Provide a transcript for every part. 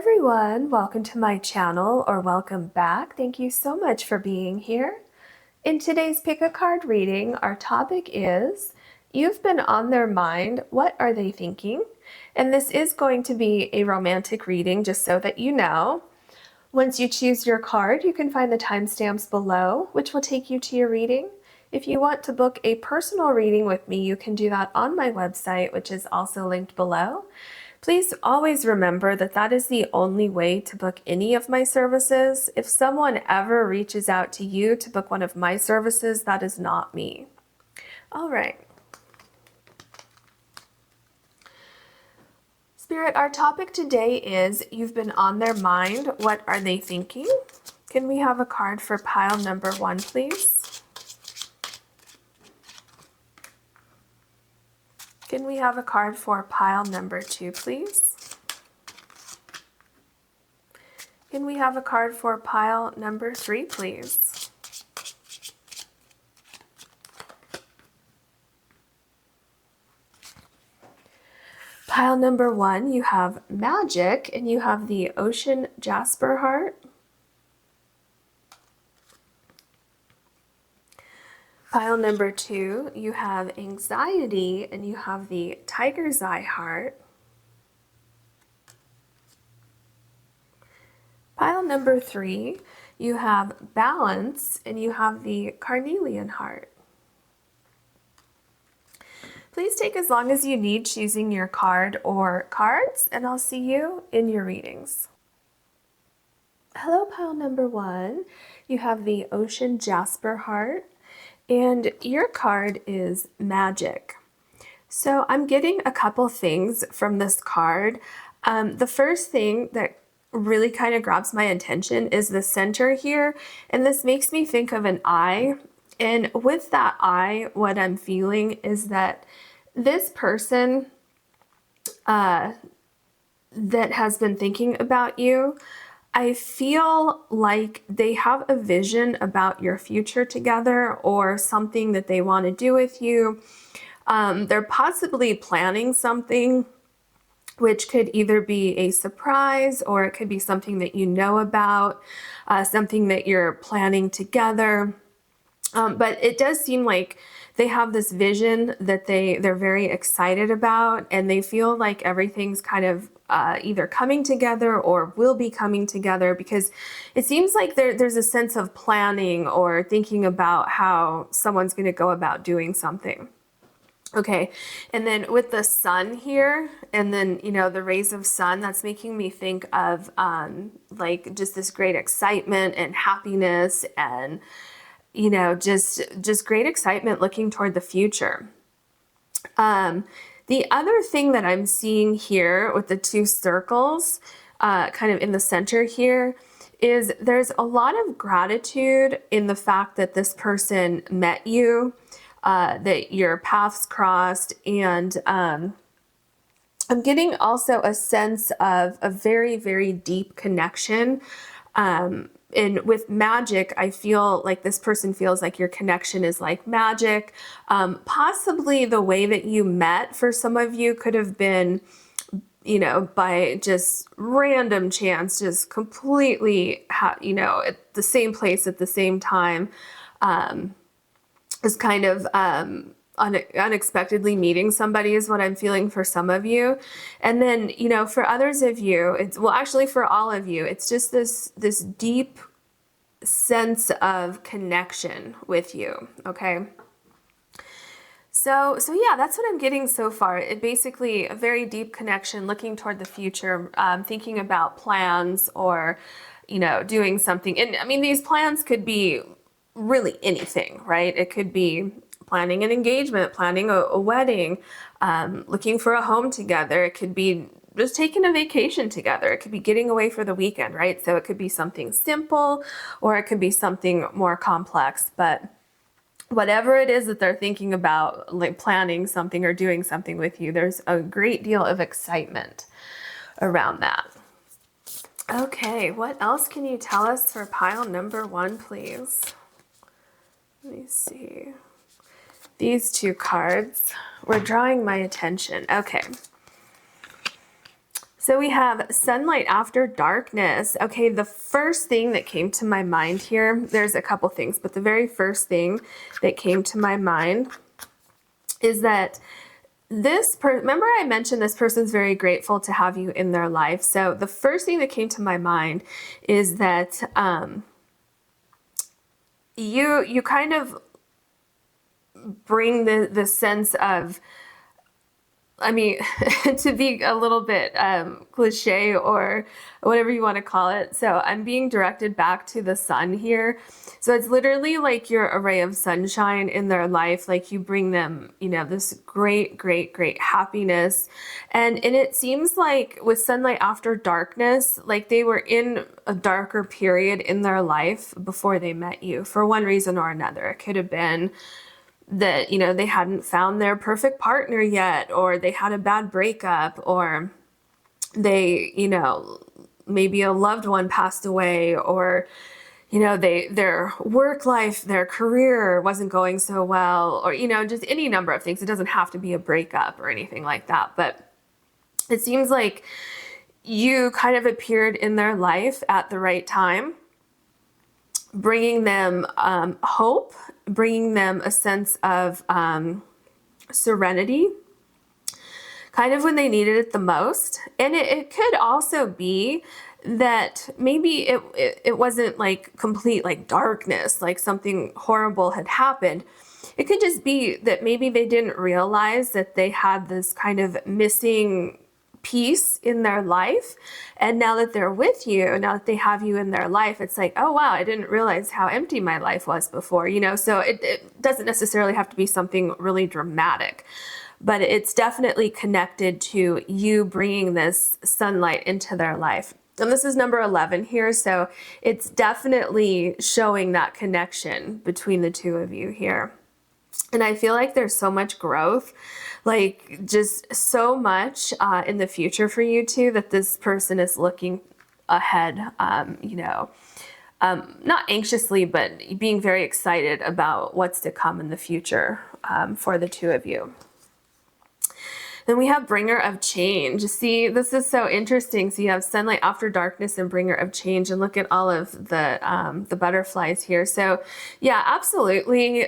everyone, welcome to my channel, or welcome back. Thank you so much for being here. In today's pick a card reading, our topic is you've been on their mind, what are they thinking? And this is going to be a romantic reading, just so that you know. Once you choose your card, you can find the timestamps below, which will take you to your reading. If you want to book a personal reading with me, you can do that on my website, which is also linked below. Please always remember that that is the only way to book any of my services. If someone ever reaches out to you to book one of my services, that is not me. All right. Spirit, our topic today is you've been on their mind. What are they thinking? Can we have a card for pile number 1, please? Can we have a card for pile number 2, please? Can we have a card for pile number 3, please? Pile number 1, you have magic, and you have the ocean Jasper heart. Pile number 2, you have anxiety, and you have the tiger's eye heart. Pile number 3, you have balance, and you have the carnelian heart. Please take as long as you need choosing your card or cards, and I'll see you in your readings. Hello, pile number 1. You have the ocean Jasper heart. And your card is magic. So I'm getting a couple things from this card. The first thing that really kind of grabs my attention is the center here. And this makes me think of an eye. And with that eye, what I'm feeling is that this person that has been thinking about you, I feel like they have a vision about your future together or something that they want to do with you. They're possibly planning something, which could either be a surprise or it could be something that you know about, something that you're planning together. But it does seem like they have this vision that they're very excited about, and they feel like everything's kind of either coming together or will be coming together, because it seems like there's a sense of planning or thinking about how someone's going to go about doing something. Okay, and then with the sun here, and then, you know, the rays of sun, that's making me think of like just this great excitement and happiness and, you know, just great excitement looking toward the future. The other thing that I'm seeing here with the 2 circles kind of in the center here is there's a lot of gratitude in the fact that this person met you, that your paths crossed, and I'm getting also a sense of a very, very deep connection. And with magic, I feel like this person feels like your connection is like magic. Possibly the way that you met for some of you could have been, you know, by just random chance, just completely, you know, at the same place at the same time. Is kind of unexpectedly meeting somebody is what I'm feeling for some of you. And then, you know, for others of you, it's, well, actually for all of you, it's just this deep sense of connection with you. Okay. So yeah, that's what I'm getting so far. It basically a very deep connection, looking toward the future, thinking about plans or, you know, doing something. And I mean, these plans could be really anything, right? It could be planning an engagement, planning a wedding, looking for a home together. It could be just taking a vacation together. It could be getting away for the weekend, right? So it could be something simple or it could be something more complex, but whatever it is that they're thinking about, like planning something or doing something with you, there's a great deal of excitement around that. Okay, what else can you tell us for pile number 1, please? Let me see. These 2 cards were drawing my attention. Okay. So we have sunlight after darkness. Okay, the first thing that came to my mind here, there's a couple things, but the very first thing that came to my mind is that remember I mentioned this person's very grateful to have you in their life. So the first thing that came to my mind is that you kind of bring the sense of, I mean, to be a little bit cliche or whatever you want to call it. So I'm being directed back to the sun here. So it's literally like you're a ray of sunshine in their life. Like you bring them, you know, this great, great, great happiness. And it seems like with sunlight after darkness, like they were in a darker period in their life before they met you for one reason or another. It could have been that, you know, they hadn't found their perfect partner yet, or they had a bad breakup, or they, you know, maybe a loved one passed away, or, you know, their work life, their career wasn't going so well, or, you know, just any number of things. It doesn't have to be a breakup or anything like that. But it seems like you kind of appeared in their life at the right time, bringing them hope, bringing them a sense of serenity, kind of when they needed it the most. And it could also be that maybe it wasn't like complete like darkness, like something horrible had happened. It could just be that maybe they didn't realize that they had this kind of missing peace in their life, and now that they're with you, now that they have you in their life, it's like, oh wow, I didn't realize how empty my life was before, you know. So it doesn't necessarily have to be something really dramatic, but it's definitely connected to you bringing this sunlight into their life. And this is number 11 here, so it's definitely showing that connection between the two of you here. And I feel like there's so much growth, like just so much in the future for you two, that this person is looking ahead, you know, not anxiously, but being very excited about what's to come in the future for the two of you. Then we have bringer of change. See, this is so interesting. So you have sunlight after darkness and bringer of change, and look at all of the butterflies here. So yeah, absolutely.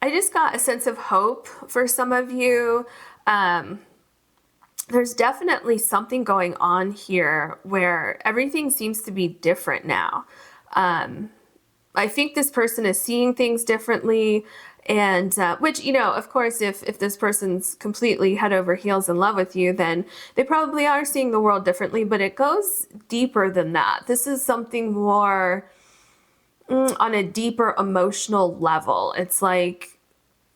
I just got a sense of hope for some of you. There's definitely something going on here where everything seems to be different now. I think this person is seeing things differently, and which, you know, of course, if this person's completely head over heels in love with you, then they probably are seeing the world differently, but it goes deeper than that. This is something more on a deeper emotional level. It's like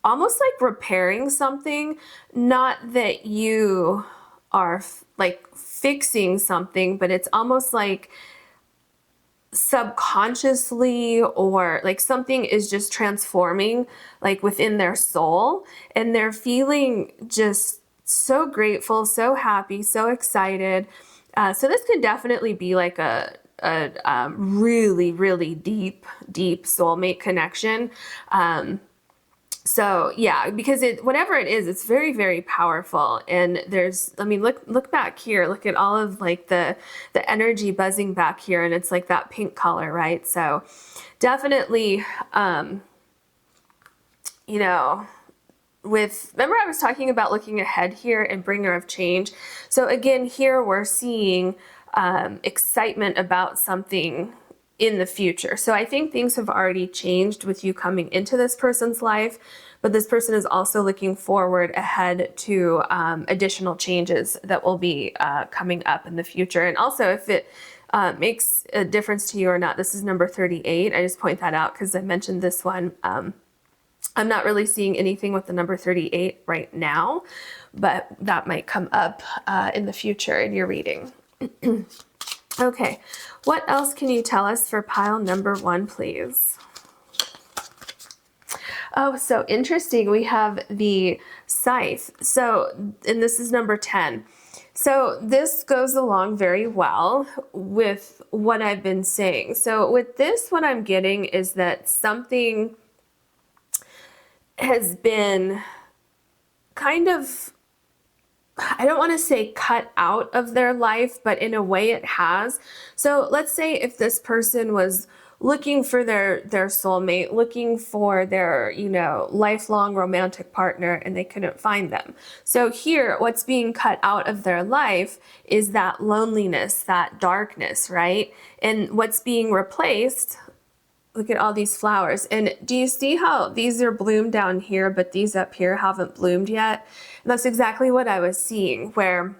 almost like repairing something, not that you are like fixing something, but it's almost like subconsciously, or like something is just transforming like within their soul, and they're feeling just so grateful, so happy, so excited. So this could definitely be like a really, really deep soulmate connection. So yeah, because whatever it is, it's very, very powerful. And there's, I mean, look back here, look at all of like the energy buzzing back here, and it's like that pink color, right? So definitely, you know, remember I was talking about looking ahead here and bringer of change. So again, here we're seeing excitement about something in the future. So I think things have already changed with you coming into this person's life, but this person is also looking forward ahead to additional changes that will be coming up in the future. And also, if it makes a difference to you or not, this is number 38. I just point that out because I mentioned this one. I'm not really seeing anything with the number 38 right now, but that might come up in the future in your reading. Okay, what else can you tell us for pile number 1, please? Oh, so interesting. We have the scythe. So, and this is number 10. So this goes along very well with what I've been saying. So with this, what I'm getting is that something has been kind of I don't want to say cut out of their life, but in a way it has. So let's say if this person was looking for their soulmate, looking for their, you know, lifelong romantic partner, and they couldn't find them. So here, what's being cut out of their life is that loneliness, that darkness, right? And what's being replaced, look at all these flowers. And do you see how these are bloomed down here, but these up here haven't bloomed yet? And that's exactly what I was seeing, where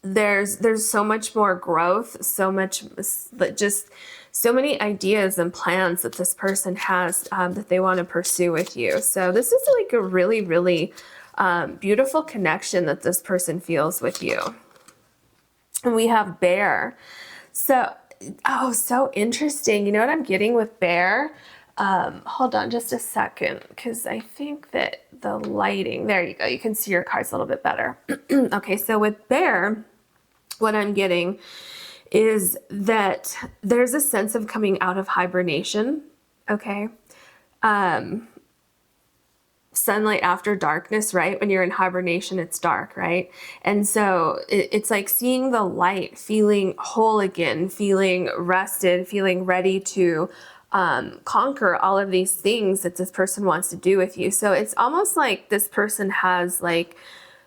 there's so much more growth, so much, just so many ideas and plans that this person has that they want to pursue with you. So this is like a really, really beautiful connection that this person feels with you. And we have bear. So, oh, so interesting. You know what I'm getting with bear? Hold on just a second, because I think that the lighting, there you go. You can see your cards a little bit better. Okay, so with bear, what I'm getting is that there's a sense of coming out of hibernation, okay? Sunlight after darkness, right? When you're in hibernation, it's dark, right? And so it's like seeing the light, feeling whole again, feeling rested, feeling ready to conquer all of these things that this person wants to do with you. So it's almost like this person has like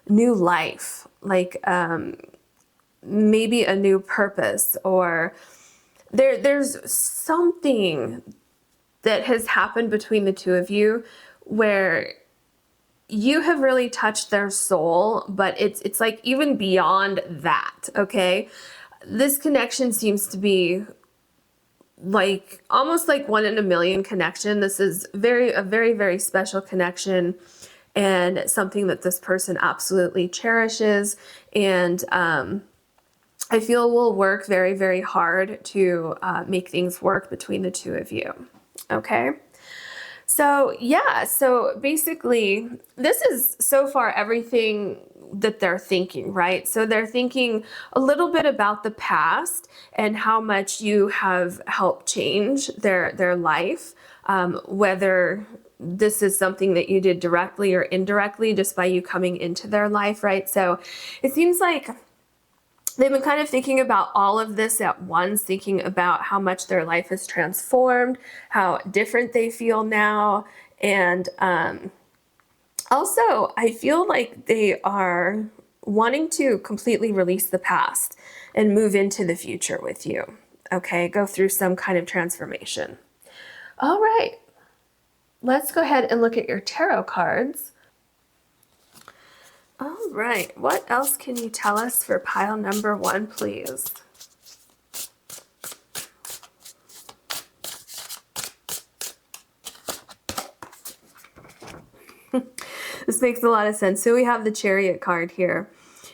new life, like maybe a new purpose, or there's something that has happened between the two of you where you have really touched their soul, but it's like even beyond that, okay? This connection seems to be like almost like 1 in a million connection. This is a very, very special connection, and something that this person absolutely cherishes, and I feel will work very, very hard to make things work between the two of you, okay? So yeah, so basically this is so far everything that they're thinking, right? So they're thinking a little bit about the past and how much you have helped change their life, whether this is something that you did directly or indirectly just by you coming into their life, right? So it seems like they've been kind of thinking about all of this at once, thinking about how much their life has transformed, how different they feel now. And also, I feel like they are wanting to completely release the past and move into the future with you. Okay, go through some kind of transformation. All right, let's go ahead and look at your tarot cards. All right, what else can you tell us for pile number 1, please? This makes a lot of sense. So we have the Chariot card here.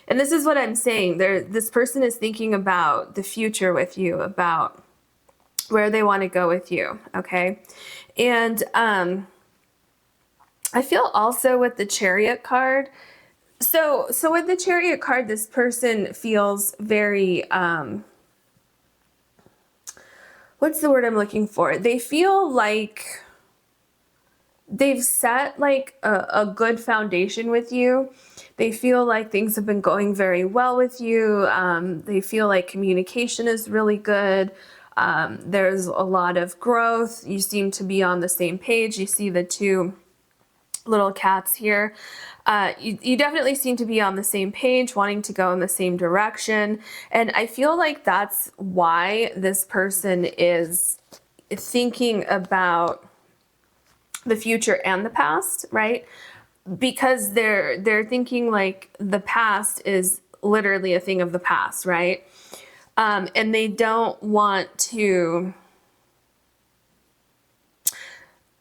And this is what I'm saying. This person is thinking about the future with you, about where they want to go with you, okay? And I feel also with the Chariot card, so with the Chariot card, this person feels very, what's the word I'm looking for? They feel like they've set like a good foundation with you. They feel like things have been going very well with you. They feel like communication is really good. There's a lot of growth. You seem to be on the same page. You see the 2 little cats here. You definitely seem to be on the same page, wanting to go in the same direction. And I feel like that's why this person is thinking about the future and the past, right? Because they're thinking like the past is literally a thing of the past, right? And they don't want to,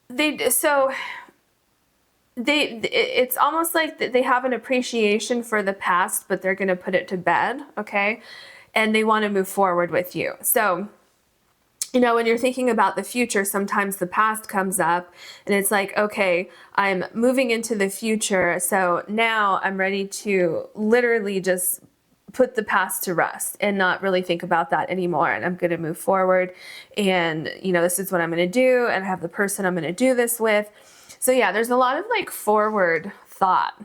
it's almost like they have an appreciation for the past, but they're going to put it to bed, okay? And they want to move forward with you. So, you know, when you're thinking about the future, sometimes the past comes up and it's like, okay, I'm moving into the future. So now I'm ready to literally just put the past to rest and not really think about that anymore. And I'm going to move forward. And, you know, this is what I'm going to do. And I have the person I'm going to do this with. So yeah, there's a lot of like forward thought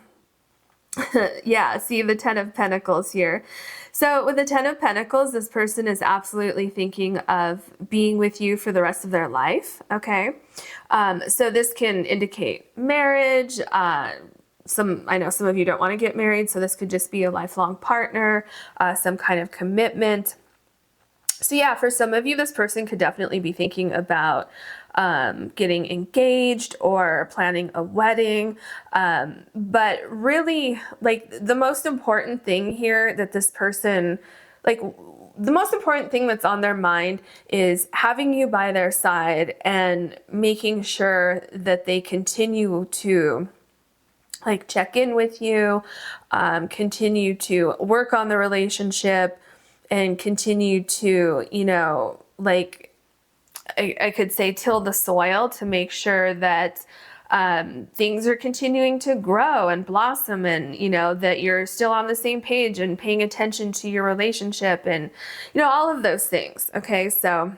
Yeah, see the Ten of Pentacles here. So with the Ten of Pentacles, this person is absolutely thinking of being with you for the rest of their life, okay? So this can indicate marriage. I know some of you don't want to get married, so this could just be a lifelong partner, some kind of commitment. So yeah, for some of you, this person could definitely be thinking about getting engaged or planning a wedding. But really, like, the most important thing here that this person, like, the most important thing that's on their mind is having you by their side and making sure that they continue to, like, check in with you, continue to work on the relationship, and continue to, you know, like, I could say till the soil to make sure that things are continuing to grow and blossom, and, you know, that you're still on the same page and paying attention to your relationship and, you know, all of those things. Okay, so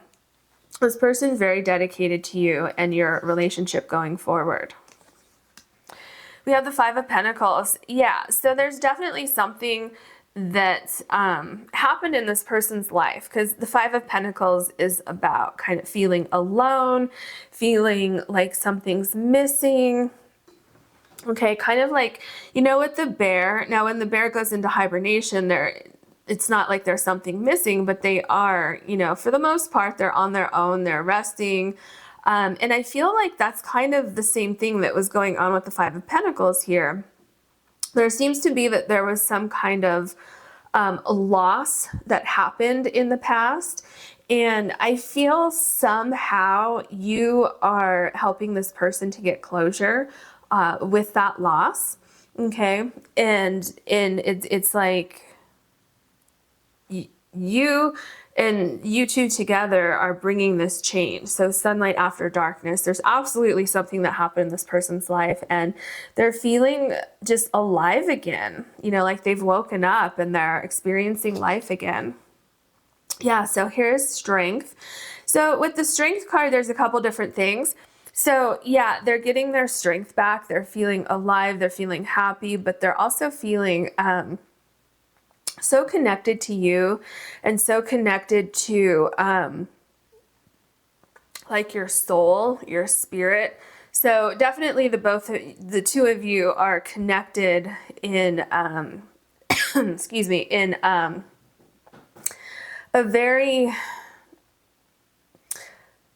this person's very dedicated to you and your relationship going forward. We have the Five of Pentacles. Yeah, so there's definitely something that happened in this person's life, because the Five of Pentacles is about kind of feeling alone, feeling like something's missing. Okay, kind of like, you know, with the bear. Now, when the bear goes into hibernation, it's not like there's something missing, but they are, you know, for the most part, they're on their own, they're resting. And I feel like that's kind of the same thing that was going on with the Five of Pentacles here. There seems to be that there was some kind of loss that happened in the past. And I feel somehow you are helping this person to get closure with that loss. Okay. And it's like you and you two together are bringing this change. So sunlight after darkness, there's absolutely something that happened in this person's life, and they're feeling just alive again, you know, like they've woken up and they're experiencing life again. Yeah, so here's strength. So with the strength card, there's a couple different things. So yeah, they're getting their strength back. They're feeling alive. They're feeling happy, but they're also feeling so connected to you and so connected to like your soul, your spirit. So definitely the two of you are connected in excuse me, in a very,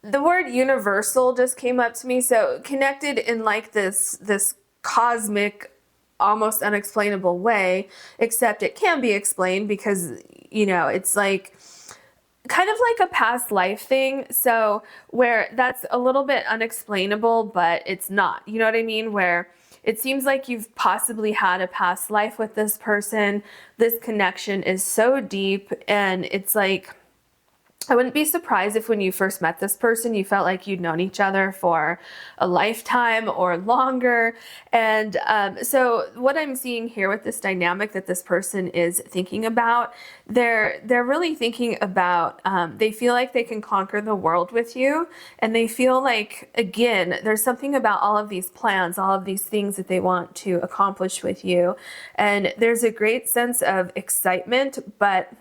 the word universal just came up to me. So connected in like this cosmic, almost unexplainable way, except it can be explained because, you know, it's like kind of like a past life thing. So where that's a little bit unexplainable, but it's not, you know what I mean? Where it seems like you've possibly had a past life with this person. This connection is so deep, and it's like, I wouldn't be surprised if when you first met this person, you felt like you'd known each other for a lifetime or longer. And so what I'm seeing here with this dynamic that this person is thinking about, they're really thinking about, they feel like they can conquer the world with you. And they feel like, again, there's something about all of these plans, all of these things that they want to accomplish with you. And there's a great sense of excitement, but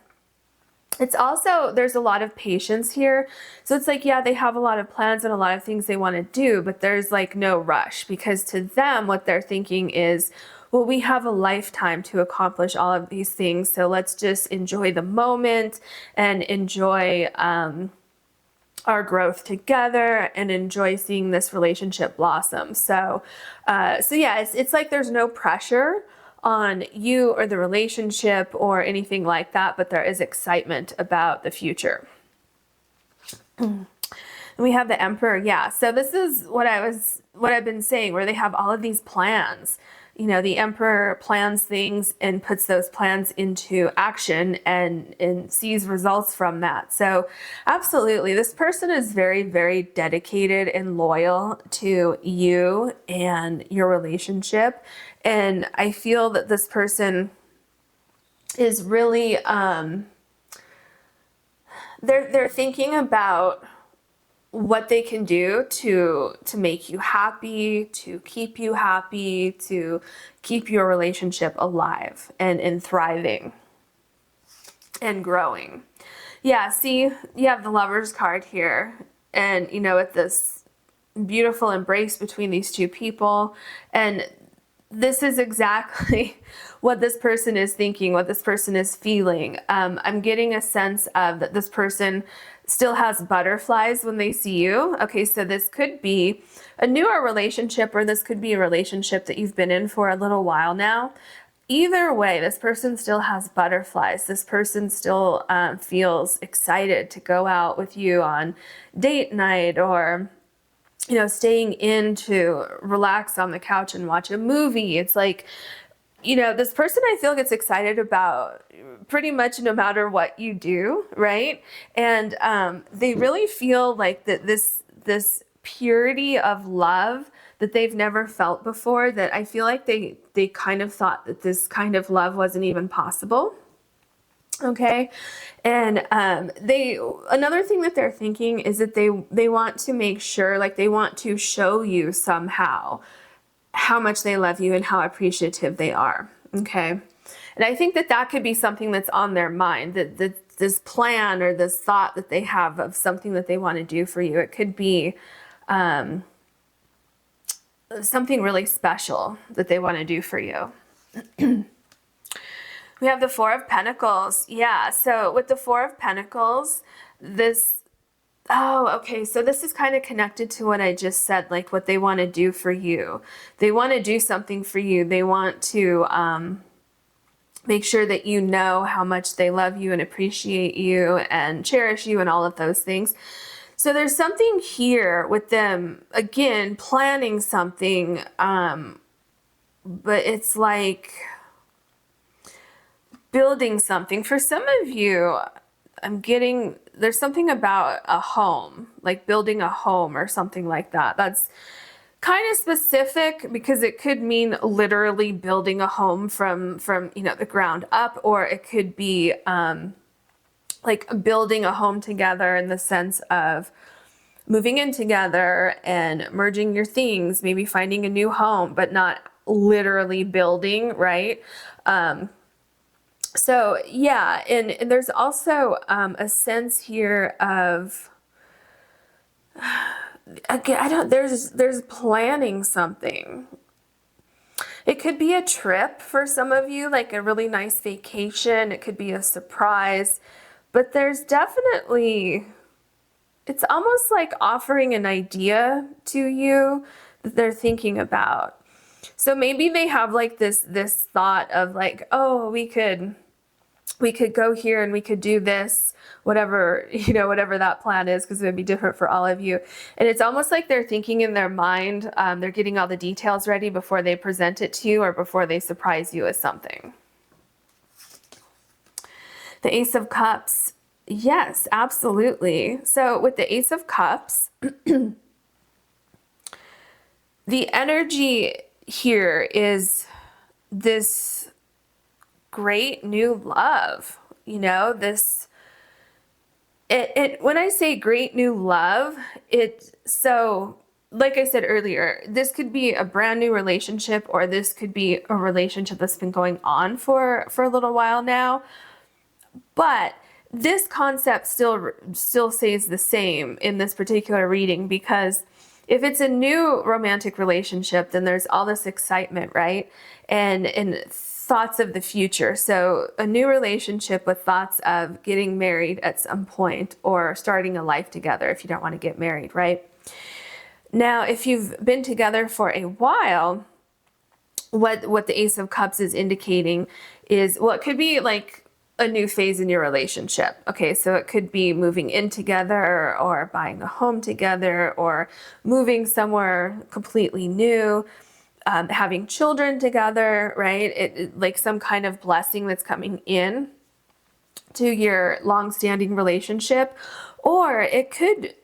it's also, there's a lot of patience here. So it's like, yeah, they have a lot of plans and a lot of things they want to do, but there's like no rush, because to them, what they're thinking is, well, we have a lifetime to accomplish all of these things. So let's just enjoy the moment and enjoy our growth together and enjoy seeing this relationship blossom. So yeah, it's like there's no pressure on you or the relationship or anything like that, but there is excitement about the future. We have the Emperor. Yeah, so this is what I've been saying, where they have all of these plans. You know, the Emperor plans things and puts those plans into action and sees results from that. So absolutely, this person is very, very dedicated and loyal to you and your relationship. And I feel that this person is really, they're thinking about what they can do to make you happy, to keep you happy, to keep your relationship alive and thriving and growing. Yeah, see, you have the Lover's card here, and you know, with this beautiful embrace between these two people, and this is exactly what this person is thinking, what this person is feeling. I'm getting a sense of that this person still has butterflies when they see you. Okay, so this could be a newer relationship, or this could be a relationship that you've been in for a little while now. Either way, this person still has butterflies. This person still feels excited to go out with you on date night, or you know, staying in to relax on the couch and watch a movie. It's like, you know, this person I feel gets excited about pretty much no matter what you do, right? And they really feel like that this purity of love that they've never felt before, that I feel like they kind of thought that this kind of love wasn't even possible. Okay. And another thing that they're thinking is that they want to make sure, like they want to show you somehow how much they love you and how appreciative they are. Okay. And I think that that could be something that's on their mind, that this plan or this thought that they have of something that they want to do for you. It could be something really special that they want to do for you. We have the Four of Pentacles. Yeah, so with the Four of Pentacles, okay, so this is kind of connected to what I just said, like what they want to do for you. They want to do something for you. They want to make sure that you know how much they love you and appreciate you and cherish you and all of those things. So there's something here with them, again, planning something, but it's like building something. For some of you, there's something about a home, like building a home or something like that. That's kind of specific because it could mean literally building a home from you know, the ground up, or it could be like building a home together in the sense of moving in together and merging your things, maybe finding a new home, but not literally building, right? So yeah, and there's also a sense here of, again, there's planning something. It could be a trip for some of you, like a really nice vacation. It could be a surprise, but there's definitely, it's almost like offering an idea to you that they're thinking about. So maybe they have like this thought of like, oh, we could go here and we could do this, whatever, you know, whatever that plan is, because it would be different for all of you. And it's almost like they're thinking in their mind, they're getting all the details ready before they present it to you or before they surprise you with something. The Ace of Cups. Yes, absolutely. So with the Ace of Cups, the energy here is this great new love, you know, when I say great new love, so like I said earlier, this could be a brand new relationship, or this could be a relationship that's been going on for a little while now. But this concept still stays the same in this particular reading, because if it's a new romantic relationship, then there's all this excitement, right? And thoughts of the future. So a new relationship with thoughts of getting married at some point, or starting a life together if you don't want to get married, right? Now, if you've been together for a while, what the Ace of Cups is indicating is, well, it could be like a new phase in your relationship. Okay, so it could be moving in together, or buying a home together, or moving somewhere completely new, having children together, right? It like some kind of blessing that's coming in to your long-standing relationship. Or it could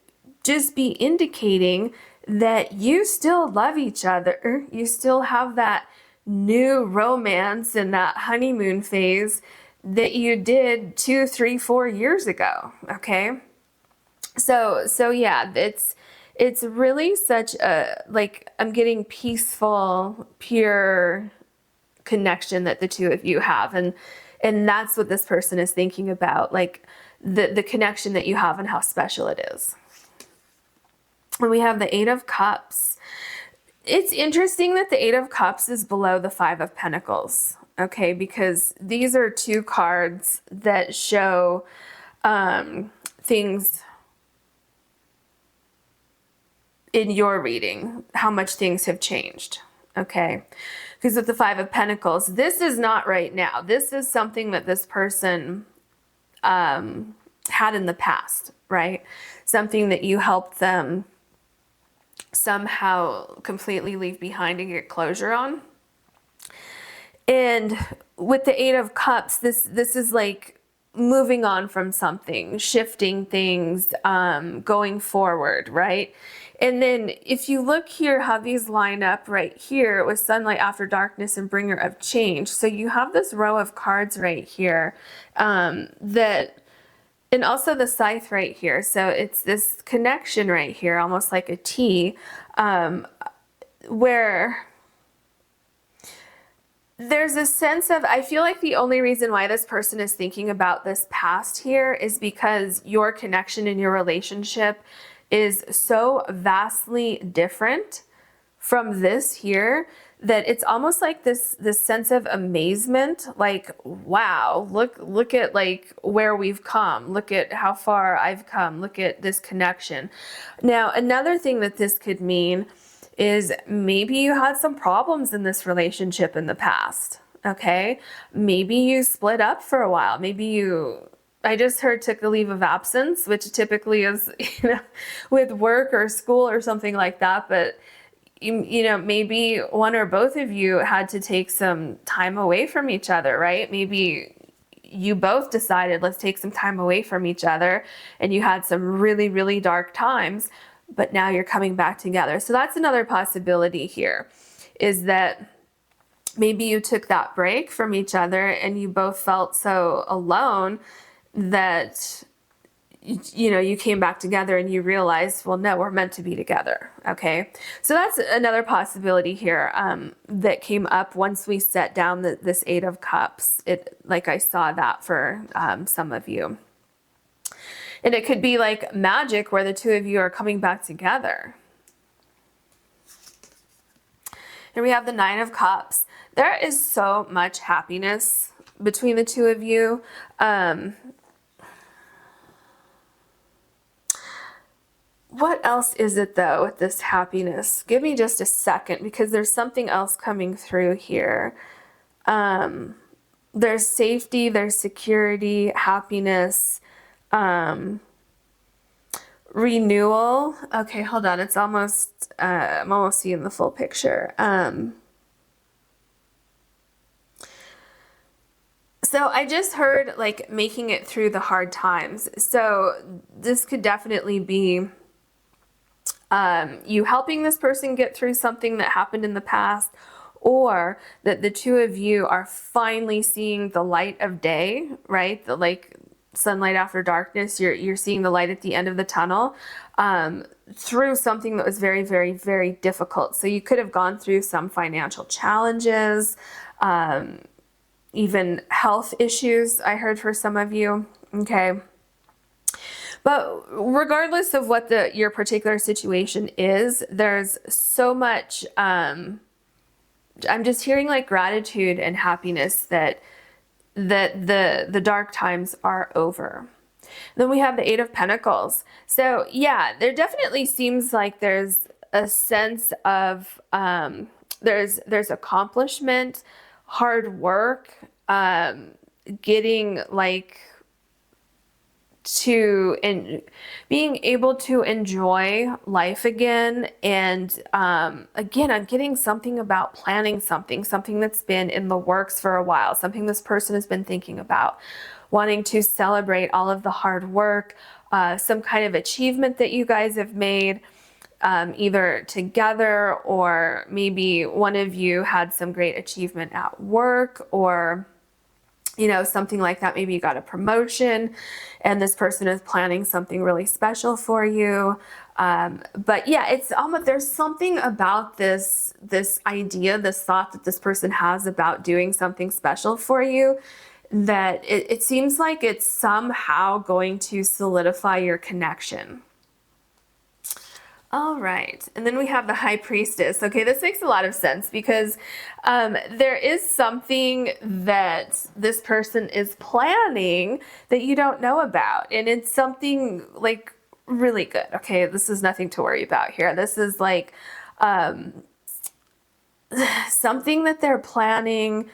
just be indicating that you still love each other. You still have that new romance and that honeymoon phase that you did 2, 3, 4 years ago, okay? So yeah, it's really such a, like, I'm getting peaceful, pure connection that the two of you have, and that's what this person is thinking about, like the connection that you have and how special it is. And we have the Eight of Cups. It's interesting that the Eight of Cups is below the Five of Pentacles, okay, because these are two cards that show things in your reading, how much things have changed, okay? Because with the Five of Pentacles, this is not right now. This is something that this person had in the past, right? Something that you helped them somehow completely leave behind and get closure on. And with the Eight of Cups, this is like moving on from something, shifting things, going forward, right? And then if you look here, how these line up right here with sunlight after darkness and bringer of change. So you have this row of cards right here that, and also the scythe right here. So it's this connection right here, almost like a T, where there's a sense of, I feel like the only reason why this person is thinking about this past here is because your connection in your relationship is so vastly different from this here that it's almost like this sense of amazement, like, wow, look at like where we've come, look at how far I've come, look at this connection. Now, another thing that this could mean is maybe you had some problems in this relationship in the past, okay? Maybe you split up for a while. Maybe you, I just heard, took a leave of absence, which typically is, you know, with work or school or something like that. But, you know, maybe one or both of you had to take some time away from each other, right? Maybe you both decided, let's take some time away from each other, and you had some really, really dark times, but now you're coming back together. So that's another possibility here, is that maybe you took that break from each other and you both felt so alone that, you know, you came back together and you realized, well, no, we're meant to be together, okay? So that's another possibility here that came up once we set down this Eight of Cups. It, like, I saw that for some of you. And it could be like magic where the two of you are coming back together. Here we have the Nine of Cups. There is so much happiness between the two of you. What else is it though with this happiness? Give me just a second, because there's something else coming through here. There's safety, there's security, happiness, renewal. Okay, hold on. It's almost, I'm almost seeing the full picture. So I just heard like making it through the hard times. So this could definitely be you helping this person get through something that happened in the past, or that the two of you are finally seeing the light of day, right? The, like, sunlight after darkness, you're seeing the light at the end of the tunnel through something that was very, very, very difficult. So you could have gone through some financial challenges, even health issues, I heard, for some of you, okay? But regardless of what your particular situation is, there's so much, I'm just hearing like gratitude and happiness that the dark times are over. Then we have the Eight of Pentacles. So yeah, there definitely seems like there's a sense of, there's accomplishment, hard work, getting like to, and being able to enjoy life again. And again, I'm getting something about planning something that's been in the works for a while, something this person has been thinking about, wanting to celebrate all of the hard work, some kind of achievement that you guys have made, either together, or maybe one of you had some great achievement at work, or you know, something like that. Maybe you got a promotion and this person is planning something really special for you. But yeah, it's almost, there's something about this idea, this thought that this person has about doing something special for you, that it seems like it's somehow going to solidify your connection. All right, and then we have the High Priestess. Okay, this makes a lot of sense because there is something that this person is planning that you don't know about, and it's something like really good. Okay, this is nothing to worry about here. This is like something that they're planning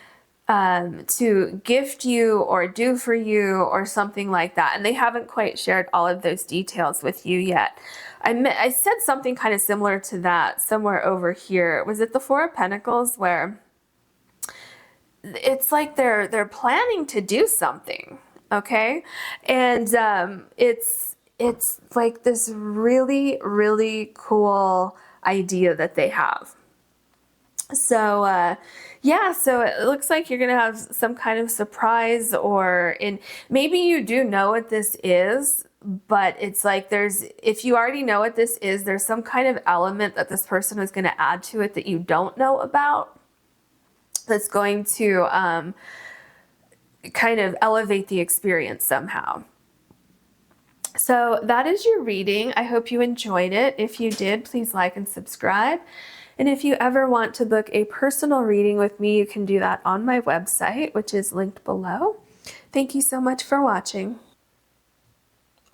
to gift you or do for you or something like that. And they haven't quite shared all of those details with you yet. I said something kind of similar to that somewhere over here. Was it the Four of Pentacles, where it's like they're planning to do something, okay? And it's like this really, really cool idea that they have. So yeah, so it looks like you're gonna have some kind of surprise, or maybe you do know what this is, but it's like if you already know what this is, there's some kind of element that this person is gonna add to it that you don't know about, that's going to kind of elevate the experience somehow. So that is your reading. I hope you enjoyed it. If you did, please like and subscribe. And if you ever want to book a personal reading with me, you can do that on my website, which is linked below. Thank you so much for watching.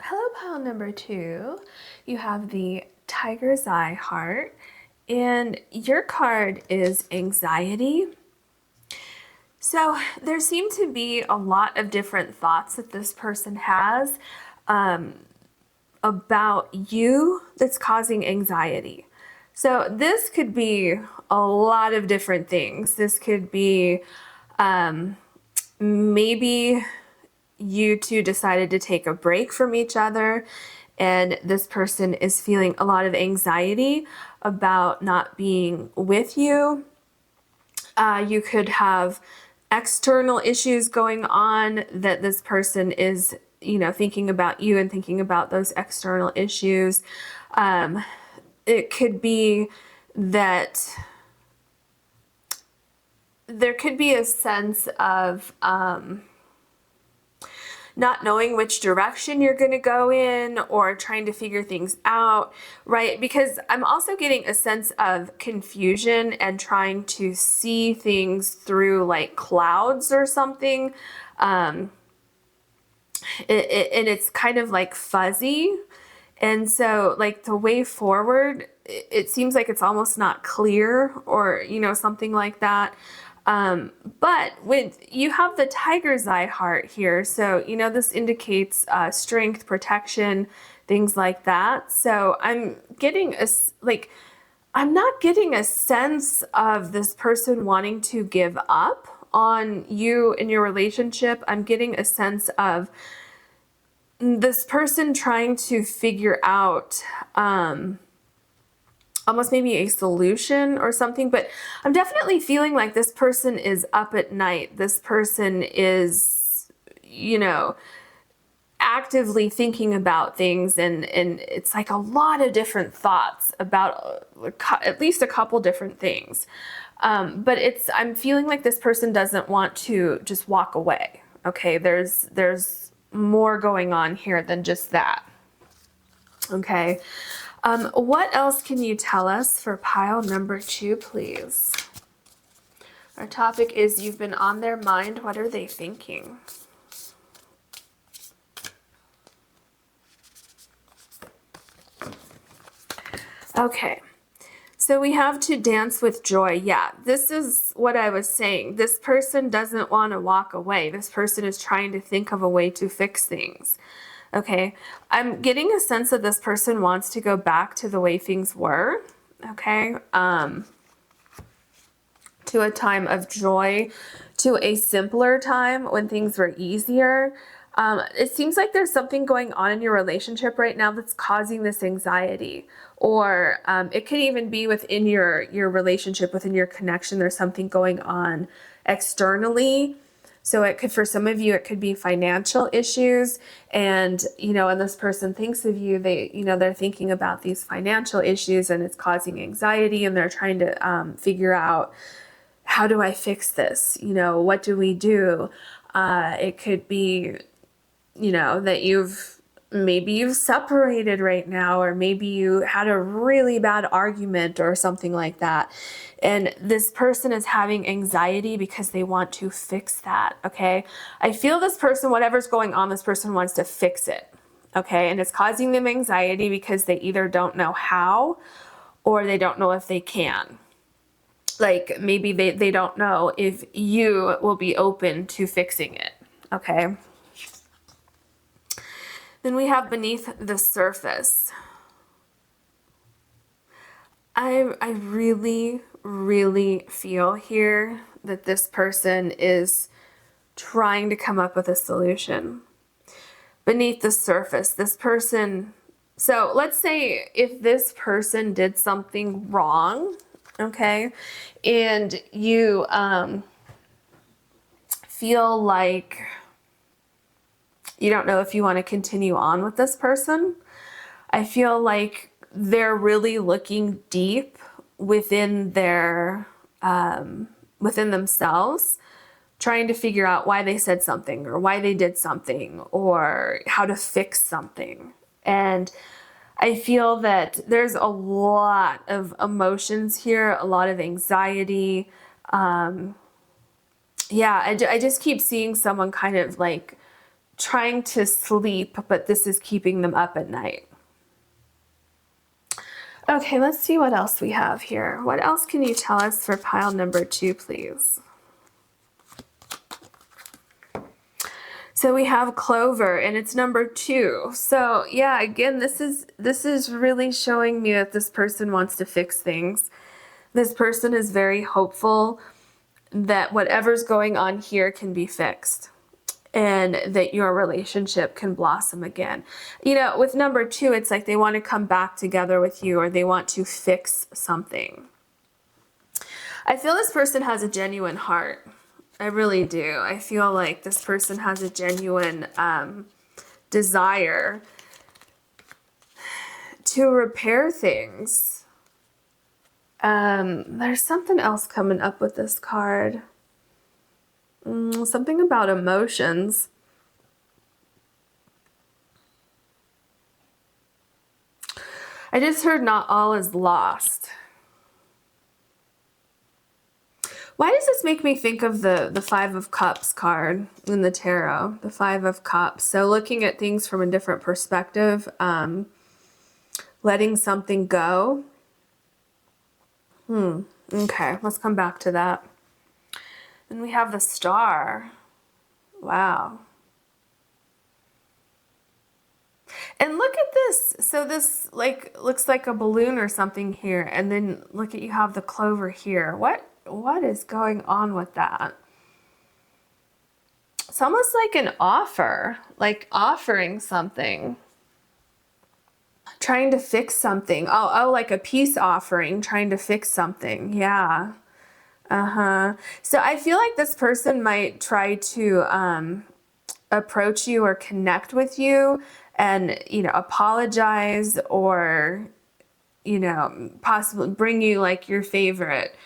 Hello, pile number 2. You have the Tiger's Eye heart, and your card is anxiety. So there seem to be a lot of different thoughts that this person has about you that's causing anxiety. So this could be a lot of different things. This could be maybe you two decided to take a break from each other, and this person is feeling a lot of anxiety about not being with you. You could have external issues going on that this person is, you know, thinking about you and thinking about those external issues. It could be that there could be a sense of not knowing which direction you're going to go in, or trying to figure things out, right? Because I'm also getting a sense of confusion and trying to see things through like clouds or something. And it's kind of like fuzzy. And so like the way forward, it seems like it's almost not clear, or, you know, something like that. But with you have the Tiger's Eye heart here. So, you know, this indicates strength, protection, things like that. So I'm getting I'm not getting a sense of this person wanting to give up on you in your relationship. I'm getting a sense of this person trying to figure out almost maybe a solution or something, but I'm definitely feeling like this person is up at night. This person is, you know, actively thinking about things, and it's like a lot of different thoughts about at least a couple different things. But I'm feeling like this person doesn't want to just walk away. Okay, there's more going on here than just that. Okay, what else can you tell us for pile number 2, please? Our topic is you've been on their mind. What are they thinking? Okay, so we have to dance with joy. Yeah, this is what I was saying. This person doesn't want to walk away. This person is trying to think of a way to fix things. Okay, I'm getting a sense that this person wants to go back to the way things were. Okay, to a time of joy, to a simpler time when things were easier. It seems like there's something going on in your relationship right now that's causing this anxiety, or it could even be within your relationship, within your connection. There's something going on externally So it could, for some of you, it could be financial issues. And, you know, when this person thinks of you, they, you know, they're thinking about these financial issues and it's causing anxiety, and they're trying to figure out, how do I fix this? You know, what do we do? It could be, you know, that maybe you've separated right now, or maybe you had a really bad argument or something like that. And this person is having anxiety because they want to fix that, okay? I feel this person, whatever's going on, this person wants to fix it, okay? And it's causing them anxiety because they either don't know how or they don't know if they can. Like maybe they don't know if you will be open to fixing it, okay? Then we have beneath the surface. I really, really feel here that this person is trying to come up with a solution. Beneath the surface, this person, so let's say if this person did something wrong, okay, and you feel like you don't know if you want to continue on with this person. I feel like they're really looking deep within their within themselves, trying to figure out why they said something or why they did something or how to fix something. And I feel that there's a lot of emotions here, a lot of anxiety. Yeah, I just keep seeing someone kind of like trying to sleep, but this is keeping them up at night. Okay, let's see what else we have here. What else can you tell us for pile number 2, please? So we have Clover, and it's number 2. So yeah, again, this is really showing me that this person wants to fix things. This person is very hopeful that whatever's going on here can be fixed, and that your relationship can blossom again. You know, with number 2, it's like they want to come back together with you, or they want to fix something. I feel this person has a genuine heart. I really do. I feel like this person has a genuine desire to repair things. There's something else coming up with this card. Something about emotions. I just heard not all is lost. Why does this make me think of the 5 of Cups card in the tarot? The 5 of Cups. So looking at things from a different perspective, letting something go. Okay, let's come back to that. Then we have the Star. Wow. And look at this. So this like looks like a balloon or something here, and then look at, you have the Clover here. What is going on with that? It's almost like an offer, like offering something, trying to fix something. Oh, like a peace offering, trying to fix something. Yeah. So I feel like this person might try to approach you or connect with you and, you know, apologize, or, you know, possibly bring you like your favorite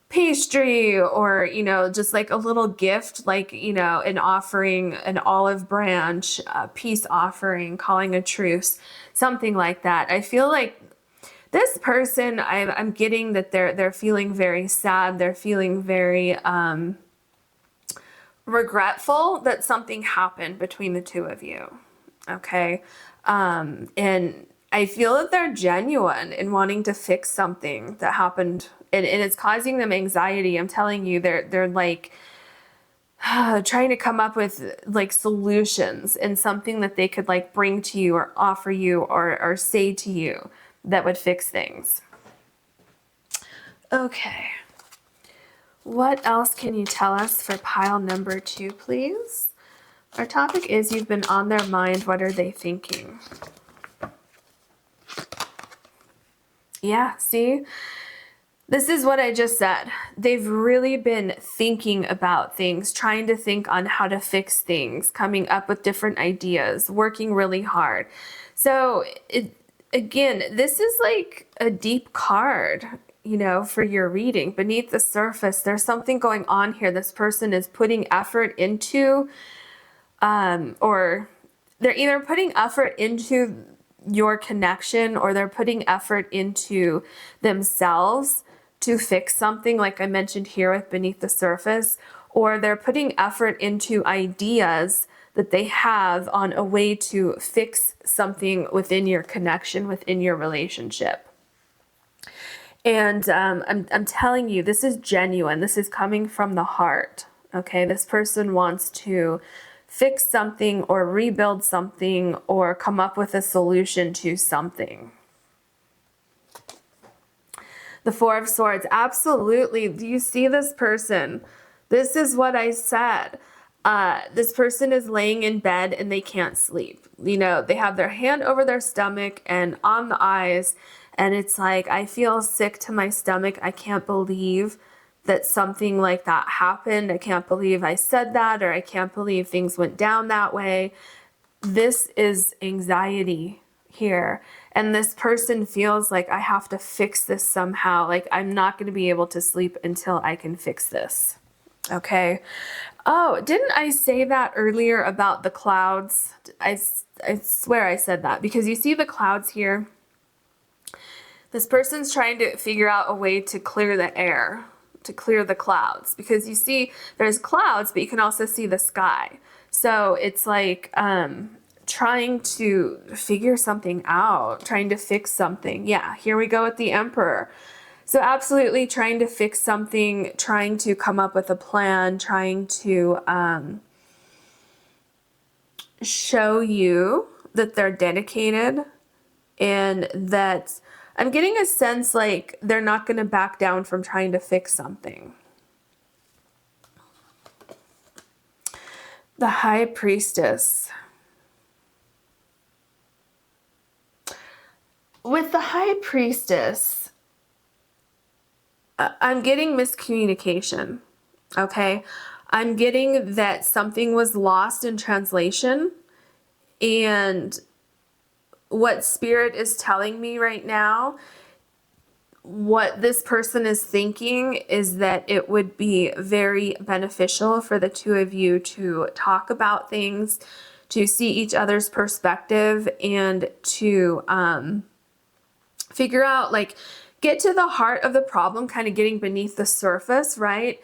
pastry, or, you know, just like a little gift, like, you know, an offering, an olive branch, a peace offering, calling a truce, something like that. I feel like this person, I'm getting that they're feeling very sad. They're feeling very regretful that something happened between the two of you. Okay. And I feel that they're genuine in wanting to fix something that happened, and it's causing them anxiety. I'm telling you, they're like trying to come up with like solutions and something that they could like bring to you or offer you or say to you that would fix things. Okay. What else can you tell us for pile number 2, please? Our topic is you've been on their mind. What are they thinking? Yeah, see? This is what I just said. They've really been thinking about things, trying to think on how to fix things, coming up with different ideas, working really hard. So again, this is like a deep card, you know, for your reading. Beneath the surface, there's something going on here. This person is putting effort into, or they're either putting effort into your connection, or they're putting effort into themselves to fix something, like I mentioned here with beneath the surface, or they're putting effort into ideas that they have on a way to fix something within your connection, within your relationship. And I'm telling you, this is genuine. This is coming from the heart. Okay, this person wants to fix something or rebuild something or come up with a solution to something. The Four of Swords, absolutely. Do you see this person? This is what I said. This person is laying in bed and they can't sleep. You know, they have their hand over their stomach and on the eyes, and it's like, I feel sick to my stomach. I can't believe that something like that happened. I can't believe I said that, or I can't believe things went down that way. This is anxiety here. And this person feels like, I have to fix this somehow. Like, I'm not going to be able to sleep until I can fix this. Okay. Oh, didn't I say that earlier about the clouds? I swear I said that, because you see the clouds here? This person's trying to figure out a way to clear the air, to clear the clouds, because you see there's clouds, but you can also see the sky. So it's like trying to figure something out, trying to fix something. Yeah, here we go with the Emperor. So absolutely trying to fix something, trying to come up with a plan, trying to show you that they're dedicated, and that I'm getting a sense like they're not going to back down from trying to fix something. The High Priestess. With the High Priestess, I'm getting miscommunication, okay? I'm getting that something was lost in translation, and what Spirit is telling me right now, what this person is thinking is that it would be very beneficial for the two of you to talk about things, to see each other's perspective, and to figure out, like, get to the heart of the problem, kind of getting beneath the surface, right?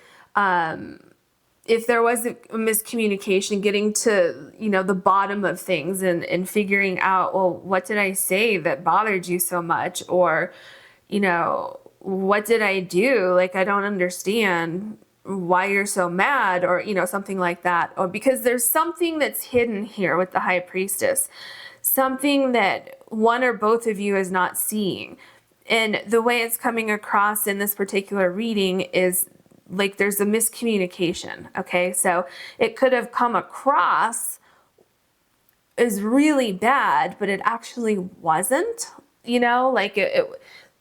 If there was a miscommunication, getting to, you know, the bottom of things, and figuring out, well, what did I say that bothered you so much? Or, you know, what did I do? Like, I don't understand why you're so mad, or, you know, something like that. Or because there's something that's hidden here with the High Priestess, something that one or both of you is not seeing. And the way it's coming across in this particular reading is like there's a miscommunication, okay? So it could have come across as really bad, but it actually wasn't, you know? Like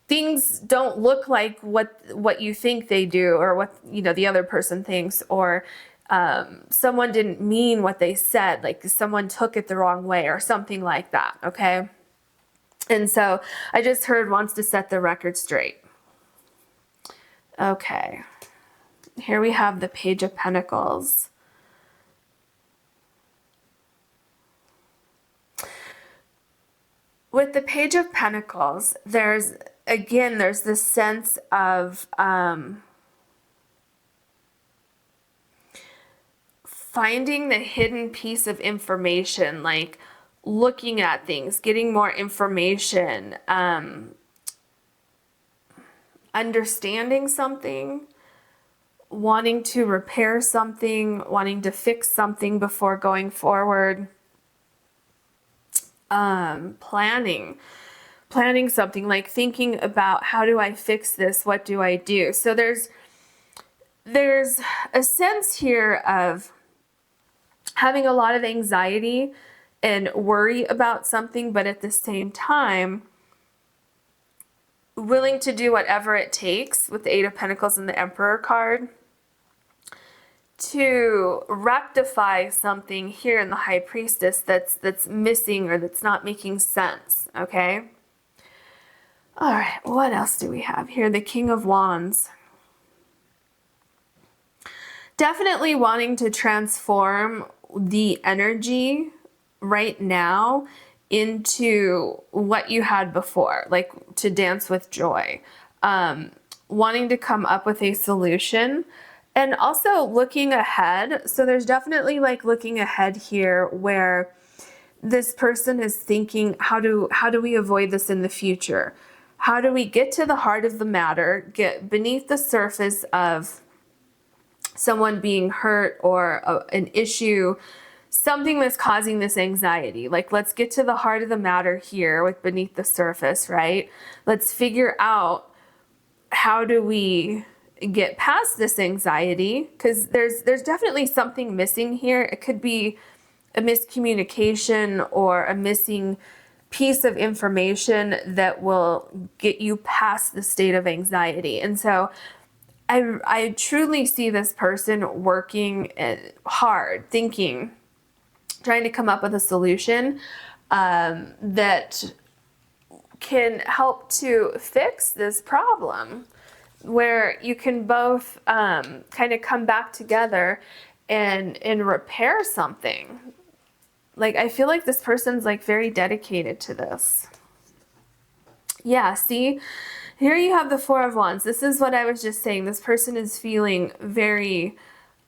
things don't look like what you think they do, or what, you know, the other person thinks, or someone didn't mean what they said, like someone took it the wrong way or something like that, okay? And so I just heard wants to set the record straight. Okay. Here we have the Page of Pentacles. With the Page of Pentacles, there's this sense of finding the hidden piece of information, like looking at things, getting more information, understanding something, wanting to repair something, wanting to fix something before going forward, planning something, like thinking about, how do I fix this? What do I do? So there's a sense here of having a lot of anxiety and worry about something, but at the same time, willing to do whatever it takes with the Eight of Pentacles and the Emperor card to rectify something here in the High Priestess that's missing or that's not making sense, okay? All right, what else do we have here? The King of Wands. Definitely wanting to transform the energy right now into what you had before, like to dance with joy. Wanting to come up with a solution and also looking ahead. So there's definitely like looking ahead here where this person is thinking, how do we avoid this in the future? How do we get to the heart of the matter, get beneath the surface of someone being hurt or an issue, something that's causing this anxiety? Like, let's get to the heart of the matter here with beneath the surface, right? Let's figure out how do we get past this anxiety, because there's definitely something missing here. It could be a miscommunication or a missing piece of information that will get you past the state of anxiety. And so I truly see this person working hard, thinking, trying to come up with a solution that can help to fix this problem, where you can both kind of come back together and repair something. Like, I feel like this person's like very dedicated to this. Yeah, see, here you have the Four of Wands. This is what I was just saying. This person is feeling very,